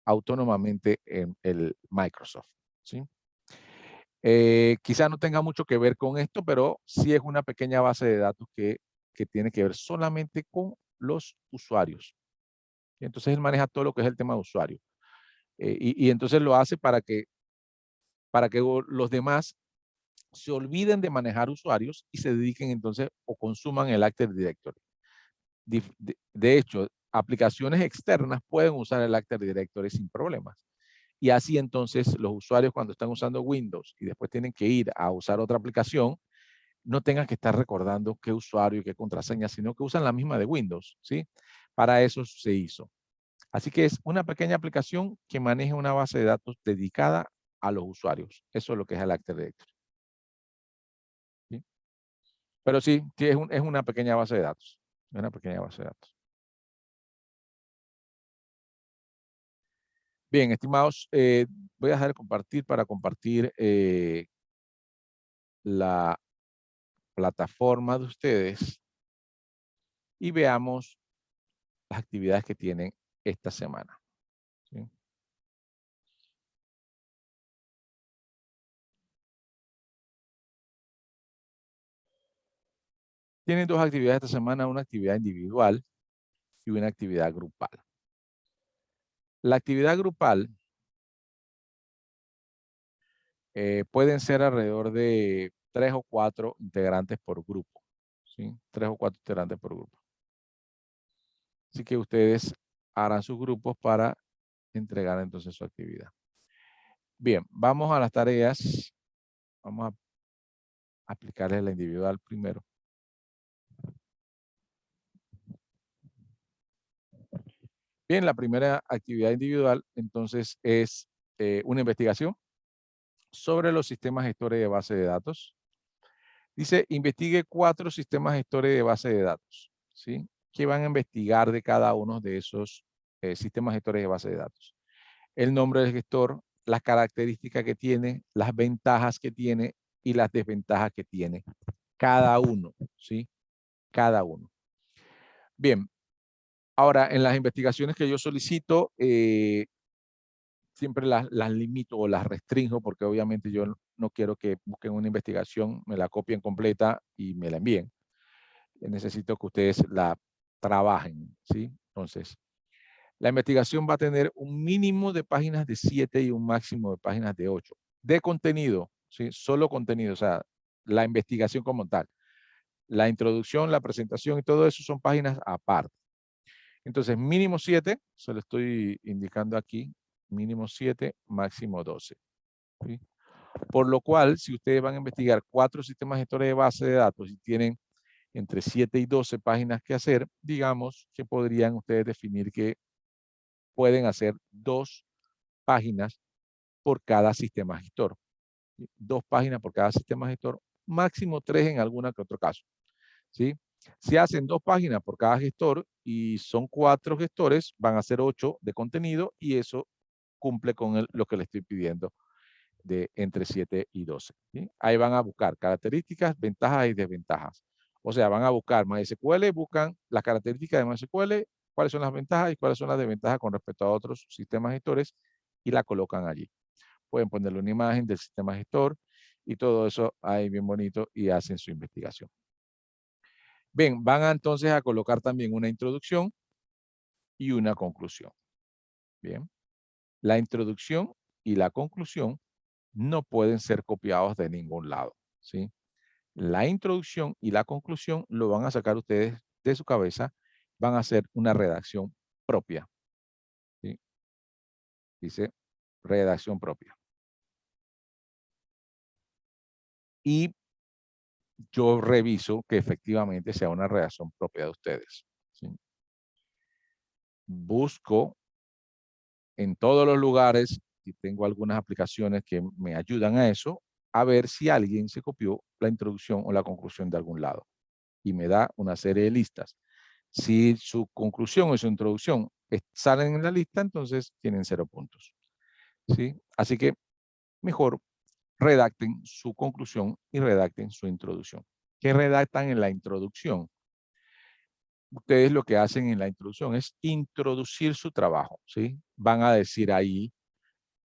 S1: autónomamente en el Microsoft, ¿sí? Quizá no tenga mucho que ver con esto, pero sí es una pequeña base de datos que tiene que ver solamente con los usuarios. Entonces él maneja todo lo que es el tema de usuario. Y entonces lo hace para que los demás se olviden de manejar usuarios y se dediquen entonces o consuman el Active Directory. De hecho, aplicaciones externas pueden usar el Active Directory sin problemas. Y así entonces los usuarios cuando están usando Windows y después tienen que ir a usar otra aplicación, no tengan que estar recordando qué usuario y qué contraseña, sino que usan la misma de Windows, ¿sí? Para eso se hizo. Así que es una pequeña aplicación que maneja una base de datos dedicada a los usuarios. Eso es lo que es el Active Directory. ¿Sí? Pero sí, es una pequeña base de datos. Es una pequeña base de datos. Bien, estimados, voy a dejar de compartir para compartir la plataforma de ustedes y veamos las actividades que tienen esta semana. ¿Sí? Tienen dos actividades esta semana, una actividad individual y una actividad grupal. La actividad grupal pueden ser alrededor de 3 o 4 integrantes por grupo. ¿Sí? 3 o 4 integrantes por grupo. Así que ustedes harán sus grupos para entregar entonces su actividad. Bien, vamos a las tareas. Vamos a aplicarles la individual primero. Bien, la primera actividad individual entonces es una investigación sobre los sistemas gestores de base de datos. Dice, investigue 4 sistemas gestores de base de datos, ¿sí? ¿Qué van a investigar de cada uno de esos sistemas gestores de base de datos? El nombre del gestor, las características que tiene, las ventajas que tiene y las desventajas que tiene. Cada uno, ¿sí? Cada uno. Bien, ahora en las investigaciones que yo solicito, siempre las limito o las restringo porque obviamente yo no quiero que busquen una investigación, me la copien completa y me la envíen. Necesito que ustedes la trabajen, ¿sí? Entonces, la investigación va a tener un mínimo de páginas de 7 y un máximo de páginas de 8. De contenido, ¿sí? Solo contenido, o sea, la investigación como tal. La introducción, la presentación y todo eso son páginas aparte. Entonces, mínimo 7, se lo estoy indicando aquí, mínimo 7, máximo 12. ¿Sí? Por lo cual, si ustedes van a investigar 4 sistemas gestores de base de datos y tienen entre 7 y 12 páginas que hacer, digamos que podrían ustedes definir que pueden hacer 2 páginas por cada sistema gestor. 2 páginas por cada sistema gestor, máximo 3 en alguna que otro caso. ¿Sí? Si hacen 2 páginas por cada gestor y son 4 gestores, van a ser 8 de contenido y eso cumple con lo que le estoy pidiendo de entre 7 y 12. ¿Sí? Ahí van a buscar características, ventajas y desventajas. O sea, van a buscar MySQL, buscan las características de MySQL, cuáles son las ventajas y cuáles son las desventajas con respecto a otros sistemas gestores y la colocan allí. Pueden ponerle una imagen del sistema gestor y todo eso ahí bien bonito y hacen su investigación. Bien, van entonces a colocar también una introducción y una conclusión. Bien, la introducción y la conclusión no pueden ser copiados de ningún lado, ¿sí? La introducción y la conclusión lo van a sacar ustedes de su cabeza, van a hacer una redacción propia, ¿sí? Dice redacción propia. Y yo reviso que efectivamente sea una redacción propia de ustedes, ¿sí? Busco en todos los lugares, y tengo algunas aplicaciones que me ayudan a eso, a ver si alguien se copió la introducción o la conclusión de algún lado. Y me da una serie de listas. Si su conclusión o su introducción salen en la lista, entonces tienen 0 puntos. ¿Sí? Así que mejor redacten su conclusión y redacten su introducción. ¿Qué redactan en la introducción? Ustedes lo que hacen en la introducción es introducir su trabajo, ¿sí? Van a decir ahí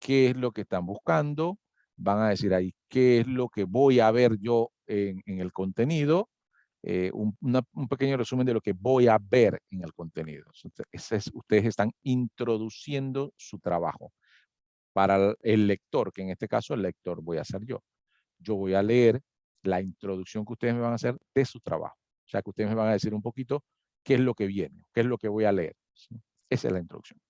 S1: qué es lo que están buscando, van a decir ahí qué es lo que voy a ver yo en el contenido, un pequeño resumen de lo que voy a ver en el contenido. Ustedes están introduciendo su trabajo para el lector, que en este caso el lector voy a ser yo. Yo voy a leer la introducción que ustedes me van a hacer de su trabajo. O sea, que ustedes me van a decir un poquito qué es lo que viene, qué es lo que voy a leer. ¿Sí? Esa es la introducción.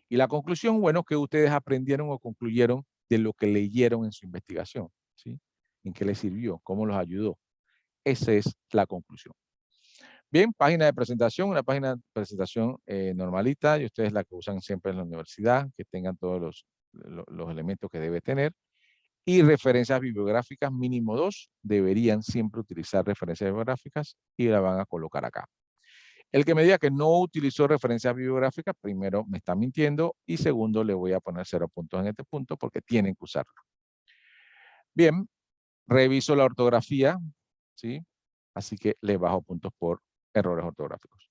S1: Y la conclusión, bueno, que ustedes aprendieron o concluyeron de lo que leyeron en su investigación. ¿Sí? ¿En qué les sirvió? ¿Cómo los ayudó? Esa es la conclusión. Bien, página de presentación, una página de presentación normalita, y ustedes la que usan siempre en la universidad, que tengan todos los elementos que debe tener. Y referencias bibliográficas, mínimo 2, deberían siempre utilizar referencias bibliográficas y la van a colocar acá. El que me diga que no utilizó referencias bibliográficas, primero me está mintiendo y segundo le voy a poner 0 puntos en este punto porque tienen que usarlo. Bien, reviso la ortografía, ¿sí? Así que le bajo puntos por errores ortográficos.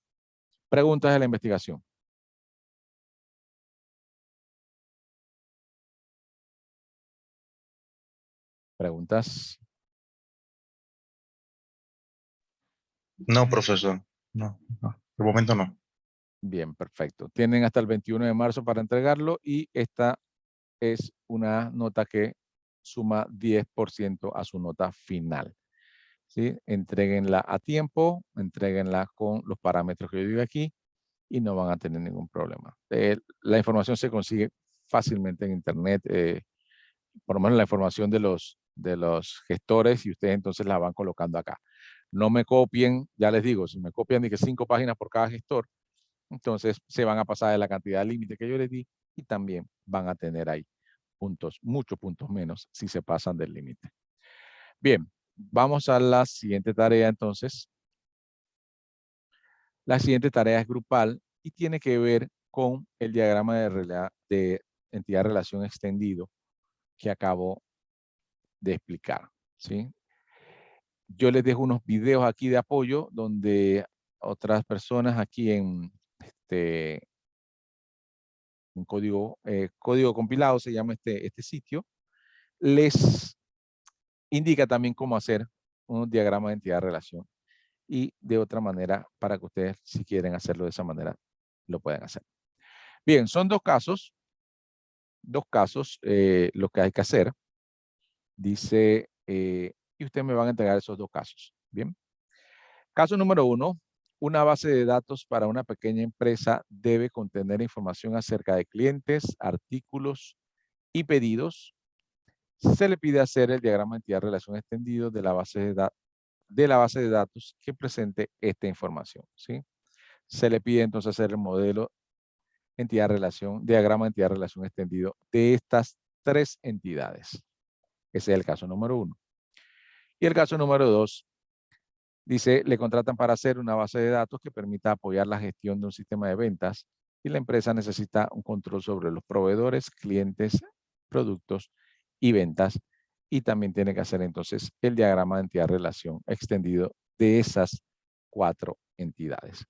S1: Preguntas de la investigación. Preguntas.
S5: No, profesor. No, de momento no.
S1: Bien, perfecto. Tienen hasta el 21 de marzo para entregarlo y esta es una nota que suma 10% a su nota final. ¿Sí? Entréguenla a tiempo, entréguenla con los parámetros que yo digo aquí y no van a tener ningún problema. La información se consigue fácilmente en internet, por lo menos la información de los gestores y ustedes entonces la van colocando acá. No me copien, ya les digo, si me copian de que 5 páginas por cada gestor, entonces se van a pasar de la cantidad límite que yo les di y también van a tener ahí puntos, muchos puntos menos si se pasan del límite. Bien, vamos a la siguiente tarea entonces. La siguiente tarea es grupal y tiene que ver con el diagrama de entidad-relación extendido que acabo de explicar, ¿sí? Yo les dejo unos videos aquí de apoyo donde otras personas aquí en código compilado, se llama este sitio, les indica también cómo hacer un diagrama de entidad-relación y de otra manera para que ustedes, si quieren hacerlo de esa manera, lo puedan hacer. Bien, son dos casos lo que hay que hacer. Dice, y ustedes me van a entregar esos dos casos. Bien. Caso número 1, una base de datos para una pequeña empresa debe contener información acerca de clientes, artículos y pedidos. Se le pide hacer el diagrama de entidad-relación extendido de la base de datos que presente esta información, ¿sí? Se le pide entonces hacer el modelo diagrama de entidad-relación extendido de estas 3 entidades. Ese es el caso número 1. Y el caso número 2, dice, le contratan para hacer una base de datos que permita apoyar la gestión de un sistema de ventas y la empresa necesita un control sobre los proveedores, clientes, productos y ventas. Y también tiene que hacer entonces el diagrama de entidad-relación extendido de esas 4 entidades.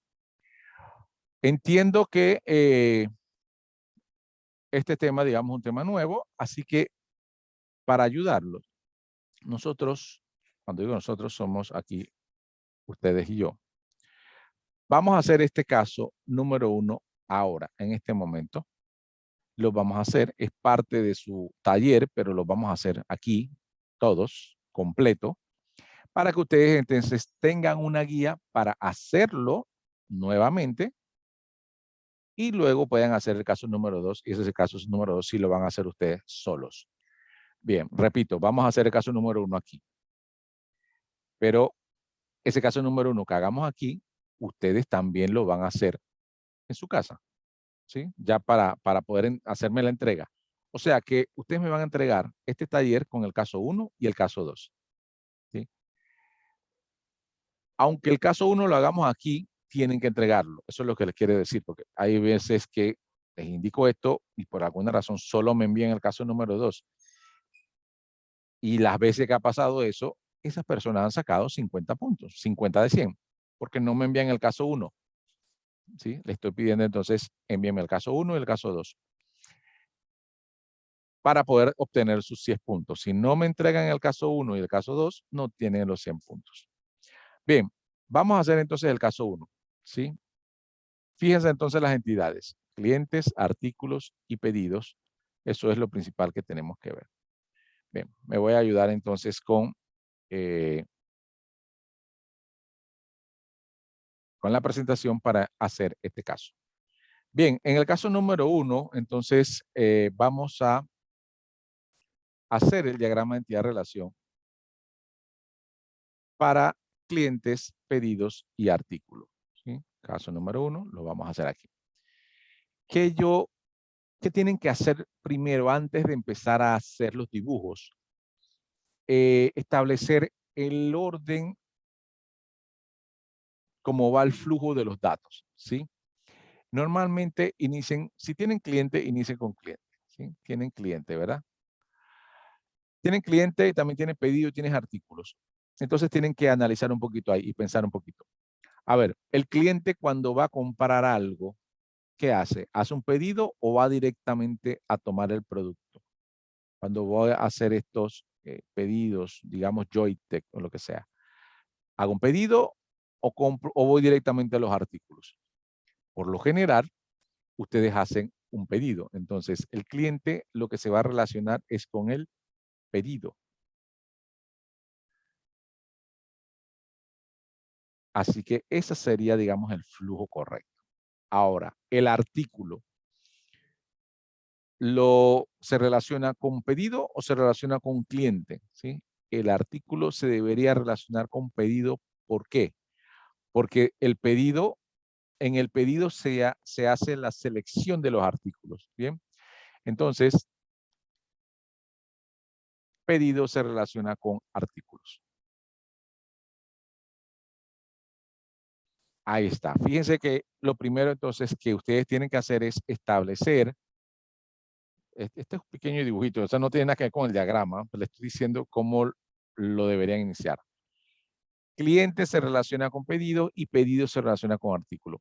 S1: Entiendo que este tema, digamos, es un tema nuevo, así que para ayudarlos, nosotros, cuando digo nosotros, somos aquí ustedes y yo. Vamos a hacer este caso número 1 ahora, en este momento. Lo vamos a hacer, es parte de su taller, pero lo vamos a hacer aquí, todos, completo, para que ustedes entonces tengan una guía para hacerlo nuevamente y luego puedan hacer el caso número 2, y ese caso número 2 sí lo van a hacer ustedes solos. Bien, repito, vamos a hacer el caso número 1 aquí. Pero ese caso número 1 que hagamos aquí, ustedes también lo van a hacer en su casa, ¿sí? Ya para poder hacerme la entrega. O sea que ustedes me van a entregar este taller con el caso 1 y el caso 2, ¿sí? Aunque el caso 1 lo hagamos aquí, tienen que entregarlo. Eso es lo que les quiero decir, porque hay veces que les indico esto y por alguna razón solo me envían el caso número 2. Y las veces que ha pasado eso, esas personas han sacado 50 puntos, 50 de 100, porque no me envían el caso 1. ¿Sí? Le estoy pidiendo entonces, envíenme el caso 1 y el caso 2 para poder obtener sus 100 puntos. Si no me entregan el caso 1 y el caso 2, no tienen los 100 puntos. Bien, vamos a hacer entonces el caso 1. ¿Sí? Fíjense entonces las entidades, clientes, artículos y pedidos. Eso es lo principal que tenemos que ver. Bien, me voy a ayudar entonces con la presentación para hacer este caso. Bien, en el caso número 1, entonces vamos a hacer el diagrama de entidad-relación para clientes, pedidos y artículos. ¿Sí? Caso número 1, lo vamos a hacer aquí. ¿Qué tienen que hacer primero antes de empezar a hacer los dibujos? Establecer el orden cómo va el flujo de los datos, ¿sí? Normalmente si tienen cliente, inicien con cliente, ¿sí? Tienen cliente, ¿verdad? Tienen cliente, también tienen pedido, tienes artículos. Entonces tienen que analizar un poquito ahí y pensar un poquito. A ver, el cliente cuando va a comprar algo, ¿qué hace? ¿Hace un pedido o va directamente a tomar el producto? Cuando voy a hacer estos pedidos, digamos Joytech o lo que sea, ¿hago un pedido o compro o voy directamente a los artículos? Por lo general, ustedes hacen un pedido. Entonces, el cliente lo que se va a relacionar es con el pedido. Así que ese sería, digamos, el flujo correcto. Ahora, el artículo, ¿se relaciona con pedido o se relaciona con cliente? ¿Sí? El artículo se debería relacionar con pedido. ¿Por qué? Porque en el pedido se hace la selección de los artículos. ¿Bien? Entonces, pedido se relaciona con artículos. Ahí está. Fíjense que lo primero entonces que ustedes tienen que hacer es establecer, este es un pequeño dibujito, o sea, no tiene nada que ver con el diagrama, pero les estoy diciendo cómo lo deberían iniciar. Cliente se relaciona con pedido y pedido se relaciona con artículo.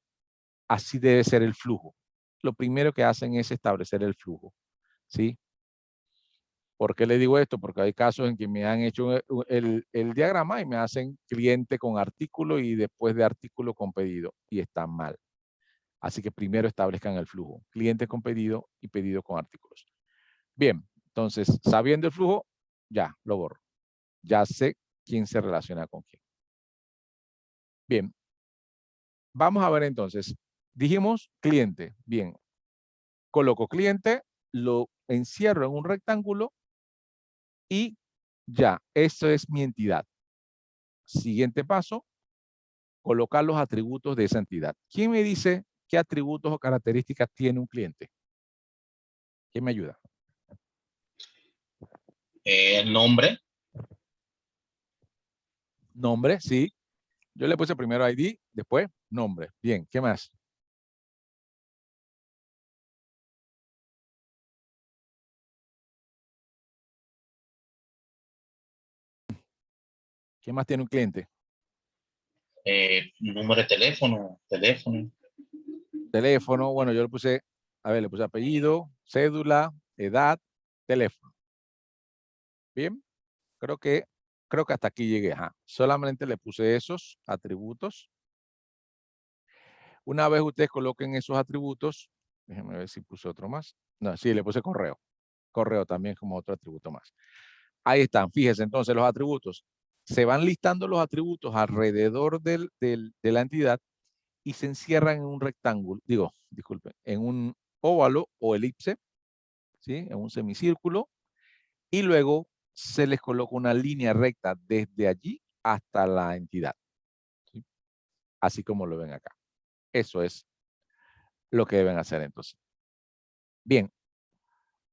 S1: Así debe ser el flujo. Lo primero que hacen es establecer el flujo, ¿sí? ¿Por qué le digo esto? Porque hay casos en que me han hecho el diagrama y me hacen cliente con artículo y después de artículo con pedido y está mal. Así que primero establezcan el flujo. Cliente con pedido y pedido con artículos. Bien, entonces, sabiendo el flujo, ya lo borro. Ya sé quién se relaciona con quién. Bien. Vamos a ver entonces. Dijimos cliente. Bien. Coloco cliente, lo encierro en un rectángulo y ya, eso es mi entidad. Siguiente paso, colocar los atributos de esa entidad. ¿Quién me dice qué atributos o características tiene un cliente? ¿Quién me ayuda?
S5: Nombre,
S1: Nombre, sí. Yo le puse primero ID, después nombre. Bien, ¿qué más? ¿Qué más tiene un cliente?
S5: número de teléfono,
S1: Teléfono, bueno, yo le puse, a ver, le puse apellido, cédula, edad, teléfono. Bien, creo que hasta aquí llegué. Ajá. Solamente le puse esos atributos. Una vez ustedes coloquen esos atributos, déjenme ver si puse otro más. No, sí, le puse correo. Correo también como otro atributo más. Ahí están, fíjense entonces los atributos. Se van listando los atributos alrededor de la entidad y se encierran en un rectángulo, disculpen, en un óvalo o elipse, ¿sí? En un semicírculo, y luego se les coloca una línea recta desde allí hasta la entidad, ¿sí? Así como lo ven acá. Eso es lo que deben hacer entonces. Bien,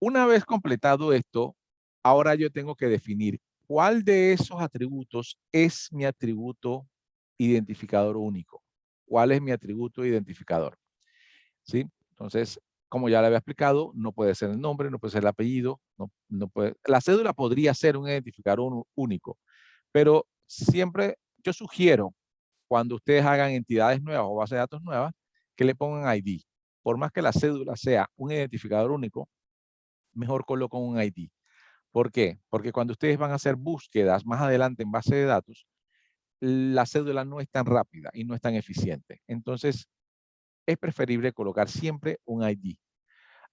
S1: una vez completado esto, ahora yo tengo que definir cuál de esos atributos es mi atributo identificador único. ¿Cuál es mi atributo identificador? ¿Sí? Entonces, como ya le había explicado, no puede ser el nombre, no puede ser el apellido, no puede, la cédula podría ser un identificador único, pero siempre yo sugiero, cuando ustedes hagan entidades nuevas o bases de datos nuevas, que le pongan ID. Por más que la cédula sea un identificador único, mejor colocan un ID. ¿Por qué? Porque cuando ustedes van a hacer búsquedas más adelante en base de datos, la cédula no es tan rápida y no es tan eficiente. Entonces, es preferible colocar siempre un ID.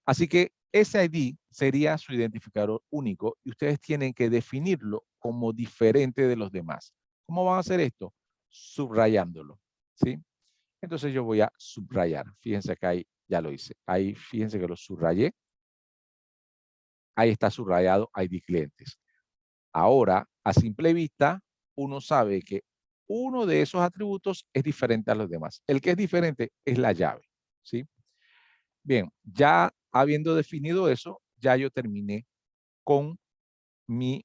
S1: Así que ese ID sería su identificador único y ustedes tienen que definirlo como diferente de los demás. ¿Cómo van a hacer esto? Subrayándolo, ¿sí? Entonces yo voy a subrayar. Fíjense que ahí ya lo hice. Ahí fíjense que lo subrayé. Ahí está subrayado ID clientes. Ahora, a simple vista, uno sabe que uno de esos atributos es diferente a los demás. El que es diferente es la llave, ¿sí? Bien, ya habiendo definido eso, ya yo terminé con mi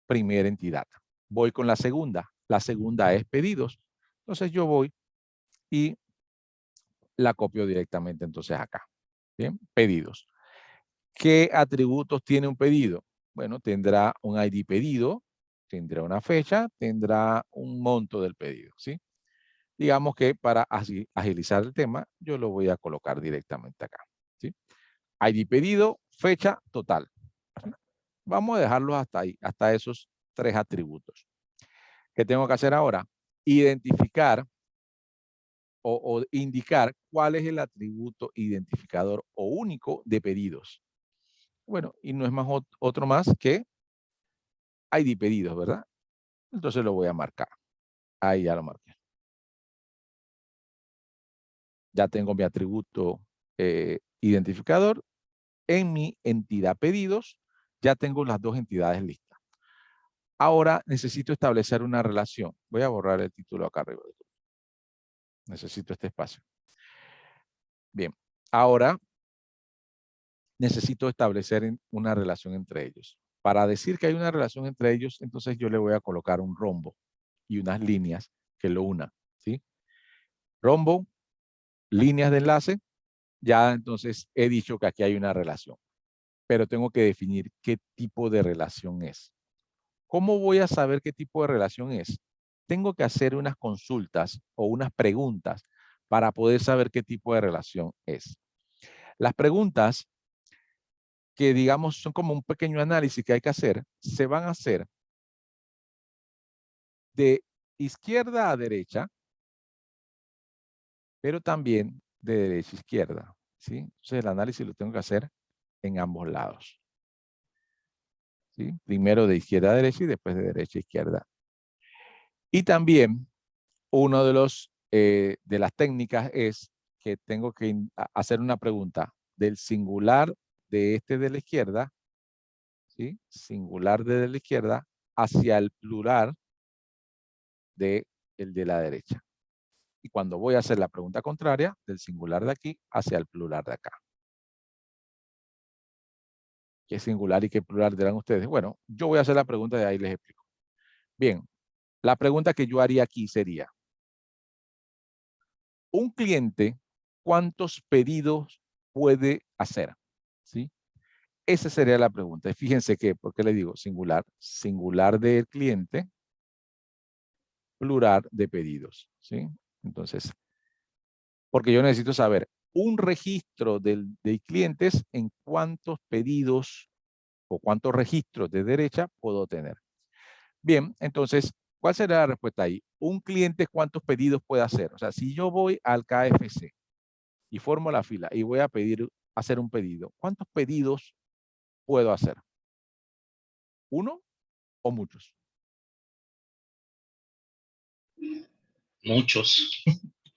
S1: primera entidad. Voy con la segunda. La segunda es pedidos. Entonces yo voy y la copio directamente entonces acá. Bien, pedidos. ¿Qué atributos tiene un pedido? Bueno, tendrá un ID pedido, tendrá una fecha, tendrá un monto del pedido, ¿sí? Digamos que para agilizar el tema, yo lo voy a colocar directamente acá, ¿sí? ID pedido, fecha, total. Vamos a dejarlos hasta ahí, hasta esos 3 atributos. ¿Qué tengo que hacer ahora? Identificar o indicar cuál es el atributo identificador o único de pedidos. Bueno, y no es más otro más que ID pedidos, ¿verdad? Entonces lo voy a marcar. Ahí ya lo marqué. Ya tengo mi atributo identificador. En mi entidad pedidos, ya tengo las 2 entidades listas. Ahora necesito establecer una relación. Voy a borrar el título acá arriba. Necesito este espacio. Bien, ahora necesito establecer una relación entre ellos. Para decir que hay una relación entre ellos, entonces yo le voy a colocar un rombo y unas líneas que lo unan, ¿sí? Rombo, líneas de enlace, ya entonces he dicho que aquí hay una relación, pero tengo que definir qué tipo de relación es. ¿Cómo voy a saber qué tipo de relación es? Tengo que hacer unas consultas o unas preguntas para poder saber qué tipo de relación es. Las preguntas, que digamos son como un pequeño análisis que hay que hacer, se van a hacer de izquierda a derecha, pero también de derecha a izquierda, ¿sí? Entonces el análisis lo tengo que hacer en ambos lados, ¿sí? Primero de izquierda a derecha y después de derecha a izquierda. Y también uno de las técnicas es que tengo que hacer una pregunta del singular de este de la izquierda, ¿sí? Singular de la izquierda hacia el plural de el de la derecha. Y cuando voy a hacer la pregunta contraria, del singular de aquí hacia el plural de acá. ¿Qué singular y qué plural dirán ustedes? Bueno, yo voy a hacer la pregunta y ahí les explico. Bien, la pregunta que yo haría aquí sería, un cliente, ¿cuántos pedidos puede hacer? ¿Sí? Esa sería la pregunta. Y fíjense que, ¿por qué le digo singular? Singular del cliente, plural de pedidos, ¿sí? Entonces, porque yo necesito saber un registro de clientes en cuántos pedidos o cuántos registros de derecha puedo tener. Bien, entonces, ¿cuál será la respuesta ahí? Un cliente, ¿cuántos pedidos puede hacer? O sea, si yo voy al KFC y formo la fila y voy a hacer un pedido, ¿cuántos pedidos puedo hacer? ¿Uno o muchos?
S5: Muchos,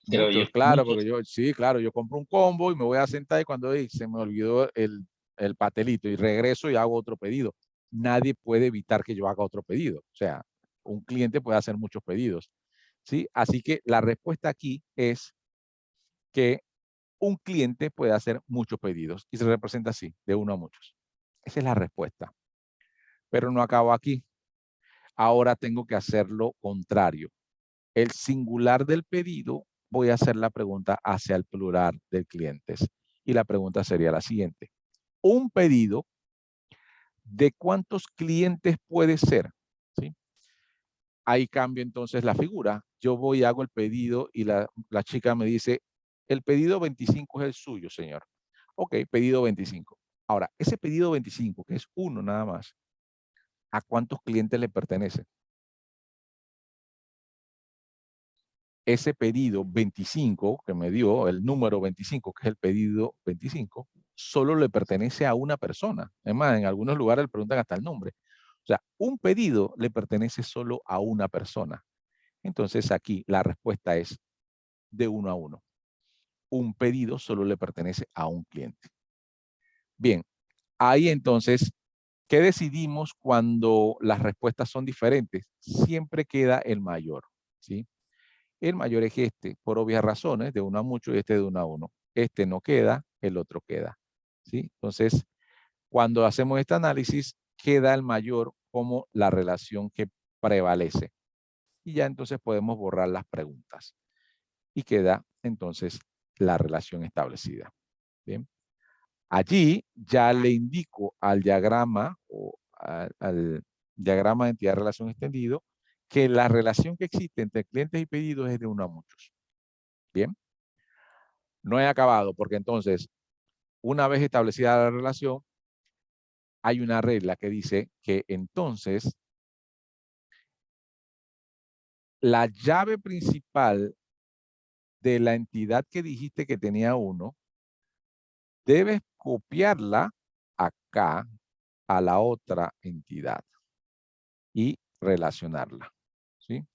S5: creo yo.
S1: Muchos, claro, porque
S5: Muchos.
S1: sí, claro, yo compro un combo y me voy a sentar y cuando se me olvidó el patelito y regreso y hago otro pedido. Nadie puede evitar que yo haga otro pedido. O sea, un cliente puede hacer muchos pedidos, ¿sí? Así que la respuesta aquí es que un cliente puede hacer muchos pedidos y se representa así, de uno a muchos. Esa es la respuesta. Pero no acabo aquí. Ahora tengo que hacer lo contrario. El singular del pedido, voy a hacer la pregunta hacia el plural de clientes. Y la pregunta sería la siguiente. Un pedido, ¿de cuántos clientes puede ser? ¿Sí? Ahí cambio entonces la figura. Yo voy y hago el pedido y la chica me dice, el pedido 25 es el suyo, señor. Ok, pedido 25. Ahora, ese pedido 25, que es uno nada más, ¿a cuántos clientes le pertenece? Ese pedido 25 que me dio, el número 25, que es el pedido 25, solo le pertenece a una persona. Es más, en algunos lugares le preguntan hasta el nombre. O sea, un pedido le pertenece solo a una persona. Entonces aquí la respuesta es de 1 a 1. Un pedido solo le pertenece a un cliente. Bien, ahí entonces, ¿qué decidimos cuando las respuestas son diferentes? Siempre queda el mayor, ¿sí? El mayor es este, por obvias razones, de 1 a mucho y este de 1 a 1. Este no queda, el otro queda, ¿sí? Entonces, cuando hacemos este análisis, queda el mayor como la relación que prevalece. Y ya entonces podemos borrar las preguntas. Y queda entonces la relación establecida. Bien. Allí ya le indico al diagrama o al diagrama de entidad de relación extendido que la relación que existe entre clientes y pedidos es de 1 a muchos. Bien. No he acabado porque entonces, una vez establecida la relación, hay una regla que dice que entonces la llave principal de la entidad que dijiste que tenía 1, debes copiarla acá a la otra entidad y relacionarla, ¿sí?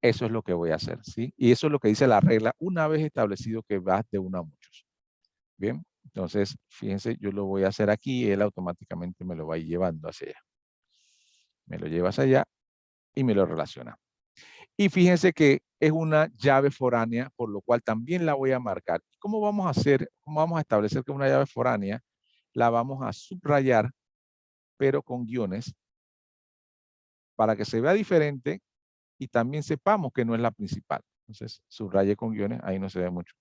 S1: Eso es lo que voy a hacer, ¿sí? Y eso es lo que dice la regla una vez establecido que vas de 1 a muchos. Bien, entonces, fíjense, yo lo voy a hacer aquí y él automáticamente me lo va a ir llevando hacia allá. Me lo lleva hacia allá y me lo relaciona. Y fíjense que es una llave foránea, por lo cual también la voy a marcar. ¿Cómo vamos a hacer? ¿Cómo vamos a establecer que es una llave foránea? La vamos a subrayar, pero con guiones, para que se vea diferente y también sepamos que no es la principal. Entonces, subraye con guiones, ahí no se ve mucho.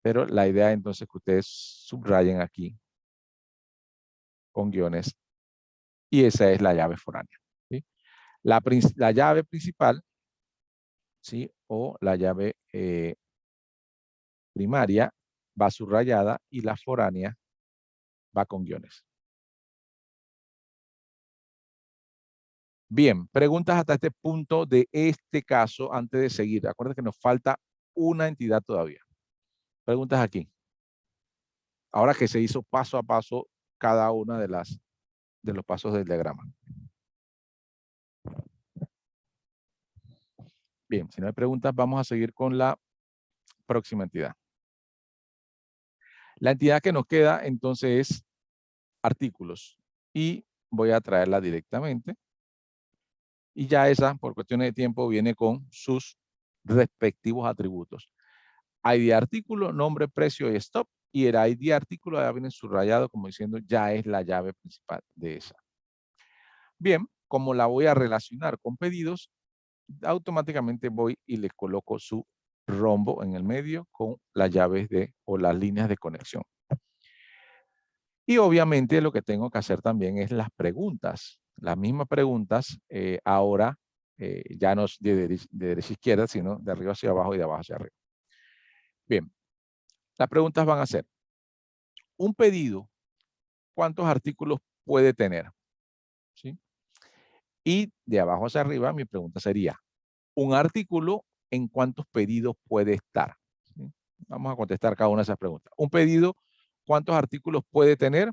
S1: Pero la idea entonces es que ustedes subrayen aquí con guiones y esa es la llave foránea, ¿sí? La llave principal, ¿sí? O la llave primaria va subrayada y la foránea va con guiones. Bien, preguntas hasta este punto de este caso antes de seguir. Acuérdense que nos falta una entidad todavía. Preguntas aquí. Ahora que se hizo paso a paso cada una de los pasos del diagrama. Bien, si no hay preguntas, vamos a seguir con la próxima entidad. La entidad que nos queda entonces es artículos y voy a traerla directamente. Y ya esa, por cuestiones de tiempo, viene con sus respectivos atributos. ID artículo, nombre, precio y stop. Y el ID artículo ya viene subrayado como diciendo ya es la llave principal de esa. Bien, como la voy a relacionar con pedidos, automáticamente voy y le coloco su rombo en el medio con las llaves o las líneas de conexión. Y obviamente lo que tengo que hacer también es las preguntas. Las mismas preguntas ahora ya no es de derecha a izquierda, sino de arriba hacia abajo y de abajo hacia arriba. Bien, las preguntas van a ser, un pedido, ¿cuántos artículos puede tener? ¿Sí? Y de abajo hacia arriba mi pregunta sería, un artículo, ¿en cuántos pedidos puede estar? ¿Sí? Vamos a contestar cada una de esas preguntas. Un pedido, ¿cuántos artículos puede tener?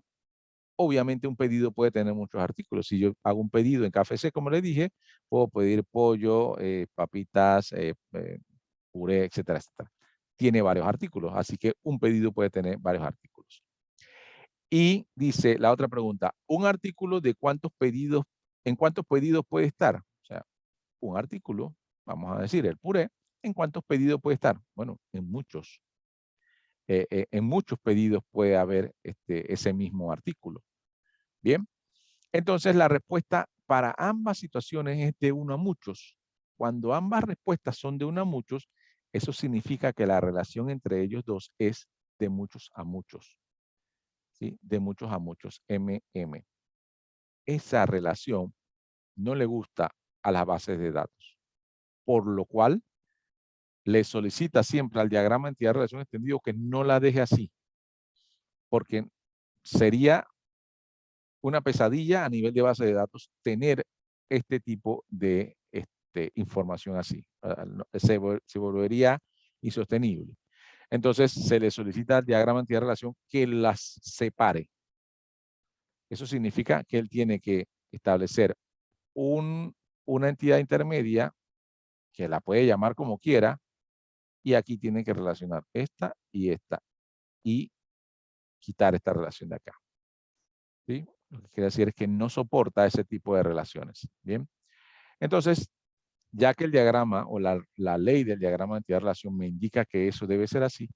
S1: Obviamente un pedido puede tener muchos artículos. Si yo hago un pedido en KFC, como les dije, puedo pedir pollo, papitas, puré, etcétera, etcétera. Tiene varios artículos, así que un pedido puede tener varios artículos. Y dice la otra pregunta, ¿un artículo de cuántos pedidos, en cuántos pedidos puede estar? O sea, un artículo, vamos a decir, el puré, ¿en cuántos pedidos puede estar? Bueno, en muchos. En muchos pedidos puede haber ese mismo artículo. Bien, entonces la respuesta para ambas situaciones es de 1 a muchos. Cuando ambas respuestas son de 1 a muchos, Eso significa que la relación entre ellos dos es de muchos a muchos. ¿Sí? De muchos a muchos, MM. Esa relación no le gusta a las bases de datos, por lo cual le solicita siempre al diagrama entidad de relación extendido que no la deje así, porque sería una pesadilla a nivel de base de datos tener este tipo de información así. Se volvería insostenible. Entonces se le solicita al diagrama entidad de relación que las separe. Eso significa que él tiene que establecer una entidad intermedia que la puede llamar como quiera, y aquí tiene que relacionar esta y quitar esta relación de acá. ¿Sí? Lo que quiere decir es que no soporta ese tipo de relaciones. Bien. Entonces, ya que el diagrama o la ley del diagrama de entidad de relación me indica que eso debe ser así,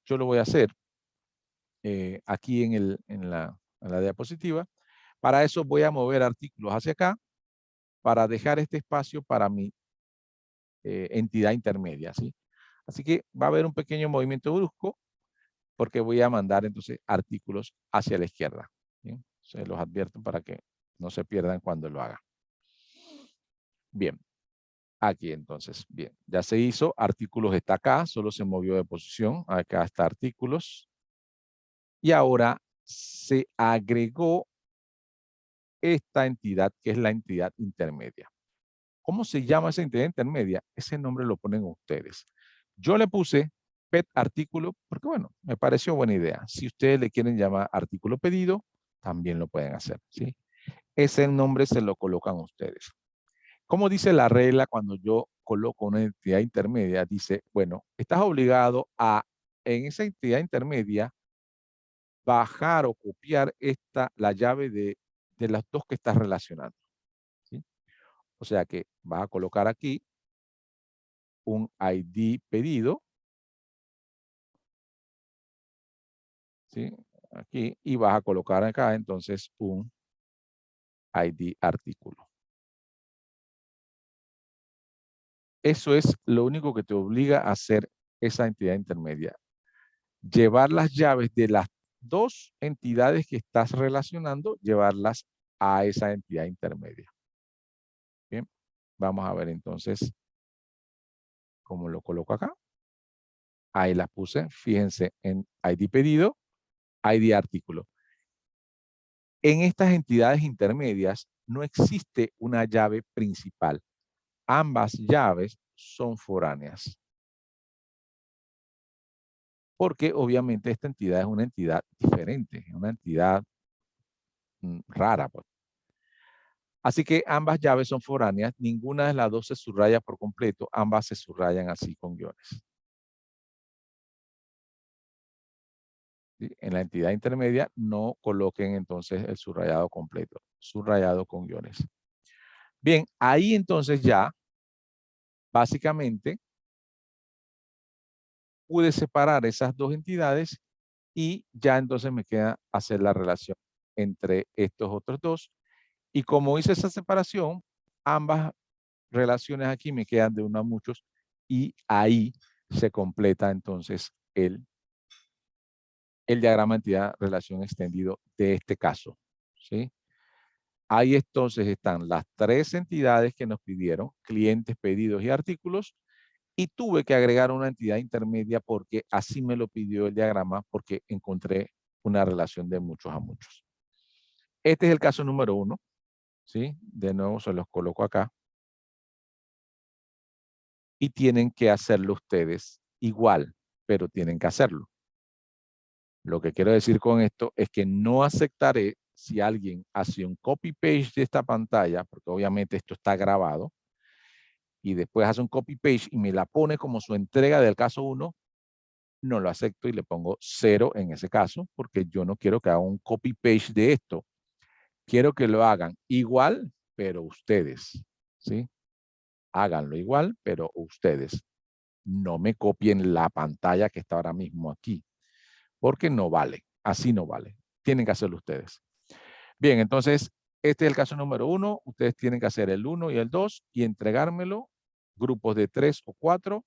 S1: yo lo voy a hacer aquí en la diapositiva. Para eso voy a mover artículos hacia acá para dejar este espacio para mi entidad intermedia, ¿sí? Así que va a haber un pequeño movimiento brusco porque voy a mandar entonces artículos hacia la izquierda. ¿Bien? Se los advierto para que no se pierdan cuando lo haga. Bien. Aquí entonces, bien. Ya se hizo. Artículos está acá. Solo se movió de posición. Acá está artículos. Y ahora se agregó esta entidad que es la entidad intermedia. ¿Cómo se llama esa entidad intermedia? Ese nombre lo ponen ustedes. Yo le puse PET artículo porque, bueno, me pareció buena idea. Si ustedes le quieren llamar artículo pedido, también lo pueden hacer, ¿sí? Ese nombre se lo colocan ustedes. ¿Cómo dice la regla cuando yo coloco una entidad intermedia? Dice, bueno, estás obligado a, en esa entidad intermedia, bajar o copiar la llave de las dos que estás relacionando, ¿sí? O sea que vas a colocar aquí un ID pedido, ¿sí? Aquí, y vas a colocar acá entonces un ID artículo. Eso es lo único que te obliga a hacer esa entidad intermedia. Llevar las llaves de las dos entidades que estás relacionando, llevarlas a esa entidad intermedia. Bien, vamos a ver entonces cómo lo coloco acá. Ahí las puse, fíjense en ID pedido, ID artículo. En estas entidades intermedias no existe una llave principal. Ambas llaves son foráneas. Porque obviamente esta entidad es una entidad diferente, una entidad rara, pues. Así que ambas llaves son foráneas, ninguna de las dos se subraya por completo, ambas se subrayan así con guiones. ¿Sí? En la entidad intermedia no coloquen entonces el subrayado completo, subrayado con guiones. Bien, ahí entonces ya, básicamente, pude separar esas dos entidades y ya entonces me queda hacer la relación entre estos otros dos. Y como hice esa separación, ambas relaciones aquí me quedan de uno a muchos y ahí se completa entonces el diagrama de entidad relación extendido de este caso, ¿sí? Ahí entonces están las tres entidades que nos pidieron, clientes, pedidos y artículos, y tuve que agregar una entidad intermedia porque así me lo pidió el diagrama, porque encontré una relación de muchos a muchos. Este es el caso número 1, ¿sí? De nuevo se los coloco acá. Y tienen que hacerlo ustedes igual, pero tienen que hacerlo. Lo que quiero decir con esto es que no aceptaré si alguien hace un copy-paste de esta pantalla, porque obviamente esto está grabado, y después hace un copy-paste y me la pone como su entrega del caso 1, no lo acepto y le pongo 0 en ese caso, porque yo no quiero que haga un copy-paste de esto. Quiero que lo hagan igual, pero ustedes, ¿sí? Háganlo igual, pero ustedes. No me copien la pantalla que está ahora mismo aquí, porque no vale, así no vale. Tienen que hacerlo ustedes. Bien, entonces, este es el caso número 1. Ustedes tienen que hacer el 1 y el 2 y entregármelo, grupos de 3 o 4,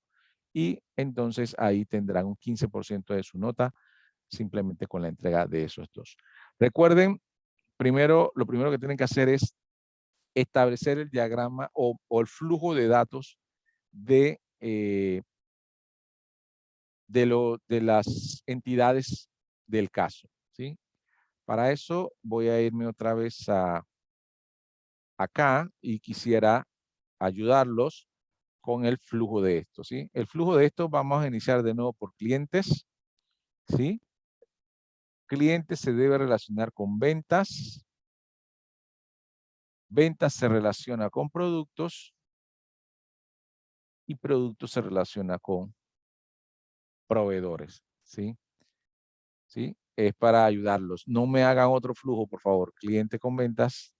S1: y entonces ahí tendrán un 15% de su nota simplemente con la entrega de esos dos. Recuerden, lo primero que tienen que hacer es establecer el diagrama o el flujo de datos de las entidades del caso, ¿sí? Para eso voy a irme otra vez acá y quisiera ayudarlos con el flujo de esto, ¿sí? El flujo de esto vamos a iniciar de nuevo por clientes, ¿sí? Clientes se debe relacionar con ventas. Ventas se relaciona con productos y productos se relaciona con proveedores, ¿sí? ¿Sí? Es para ayudarlos. No me hagan otro flujo, por favor. Cliente con ventas,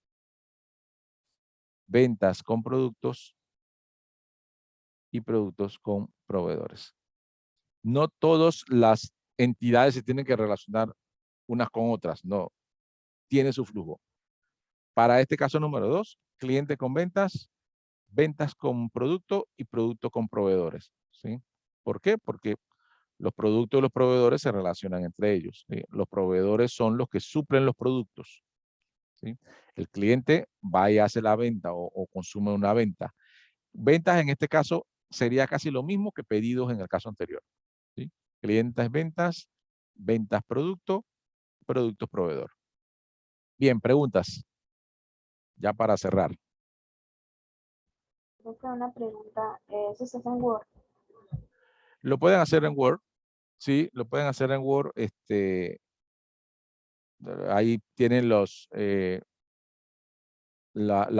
S1: ventas con productos y productos con proveedores. No todas las entidades se tienen que relacionar unas con otras, no. Tiene su flujo. Para este caso número 2, cliente con ventas, ventas con producto y producto con proveedores, ¿sí? ¿Por qué? Porque los productos y los proveedores se relacionan entre ellos, ¿sí? Los proveedores son los que suplen los productos, ¿sí? El cliente va y hace la venta o consume una venta. Ventas en este caso sería casi lo mismo que pedidos en el caso anterior, ¿sí? Clientes ventas, ventas producto, productos proveedor. Bien, preguntas. Ya para cerrar.
S4: Creo que una pregunta, ¿eso se hace en Word?
S1: Lo pueden hacer en Word, sí, lo pueden hacer en Word. Ahí tienen las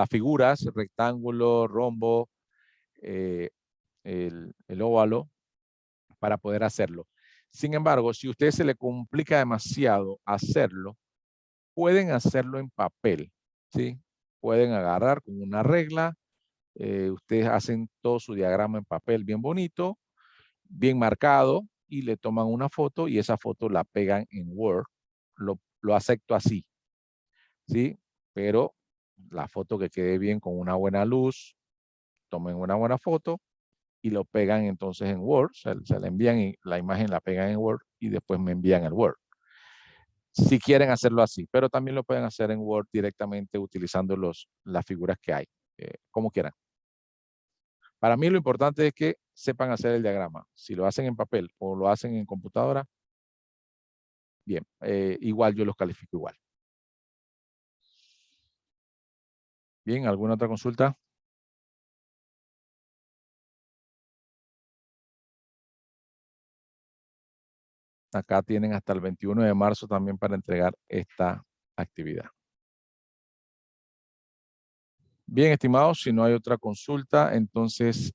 S1: figuras, rectángulo, rombo, el óvalo, para poder hacerlo. Sin embargo, si a usted se le complica demasiado hacerlo, pueden hacerlo en papel, ¿sí? Pueden agarrar con una regla, ustedes hacen todo su diagrama en papel bien bonito, bien marcado, y le toman una foto y esa foto la pegan en Word. Lo acepto así, ¿sí? Pero la foto que quede bien con una buena luz, tomen una buena foto y lo pegan entonces en Word, se la envían y la imagen la pegan en Word y después me envían el Word. Si quieren hacerlo así, pero también lo pueden hacer en Word directamente utilizando las figuras que hay, como quieran. Para mí lo importante es que sepan hacer el diagrama. Si lo hacen en papel o lo hacen en computadora, bien, igual yo los califico igual. Bien, ¿alguna otra consulta? Acá tienen hasta el 21 de marzo también para entregar esta actividad. Bien, estimados, si no hay otra consulta, entonces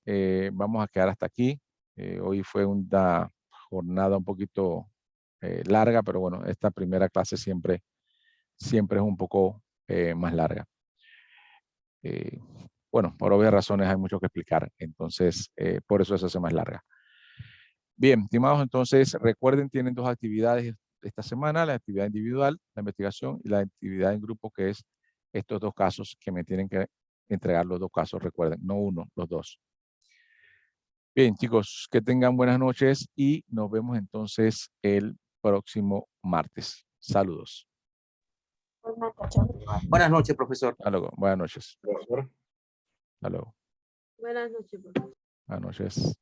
S1: vamos a quedar hasta aquí. Hoy fue una jornada un poquito larga, pero bueno, esta primera clase siempre es un poco más larga. Bueno, por obvias razones hay mucho que explicar, entonces por eso se hace más larga. Bien, estimados, entonces recuerden, tienen dos actividades esta semana, la actividad individual, la investigación, y la actividad en grupo, que es estos dos casos que me tienen que entregar los dos casos, recuerden, no uno, los dos. Bien, chicos, que tengan buenas noches y nos vemos entonces el próximo martes. Saludos.
S6: Buenas noches, profesor.
S1: Hasta luego. Buenas noches.
S3: Profesor.
S1: Hasta luego.
S7: Buenas noches, profesor.
S1: Buenas noches.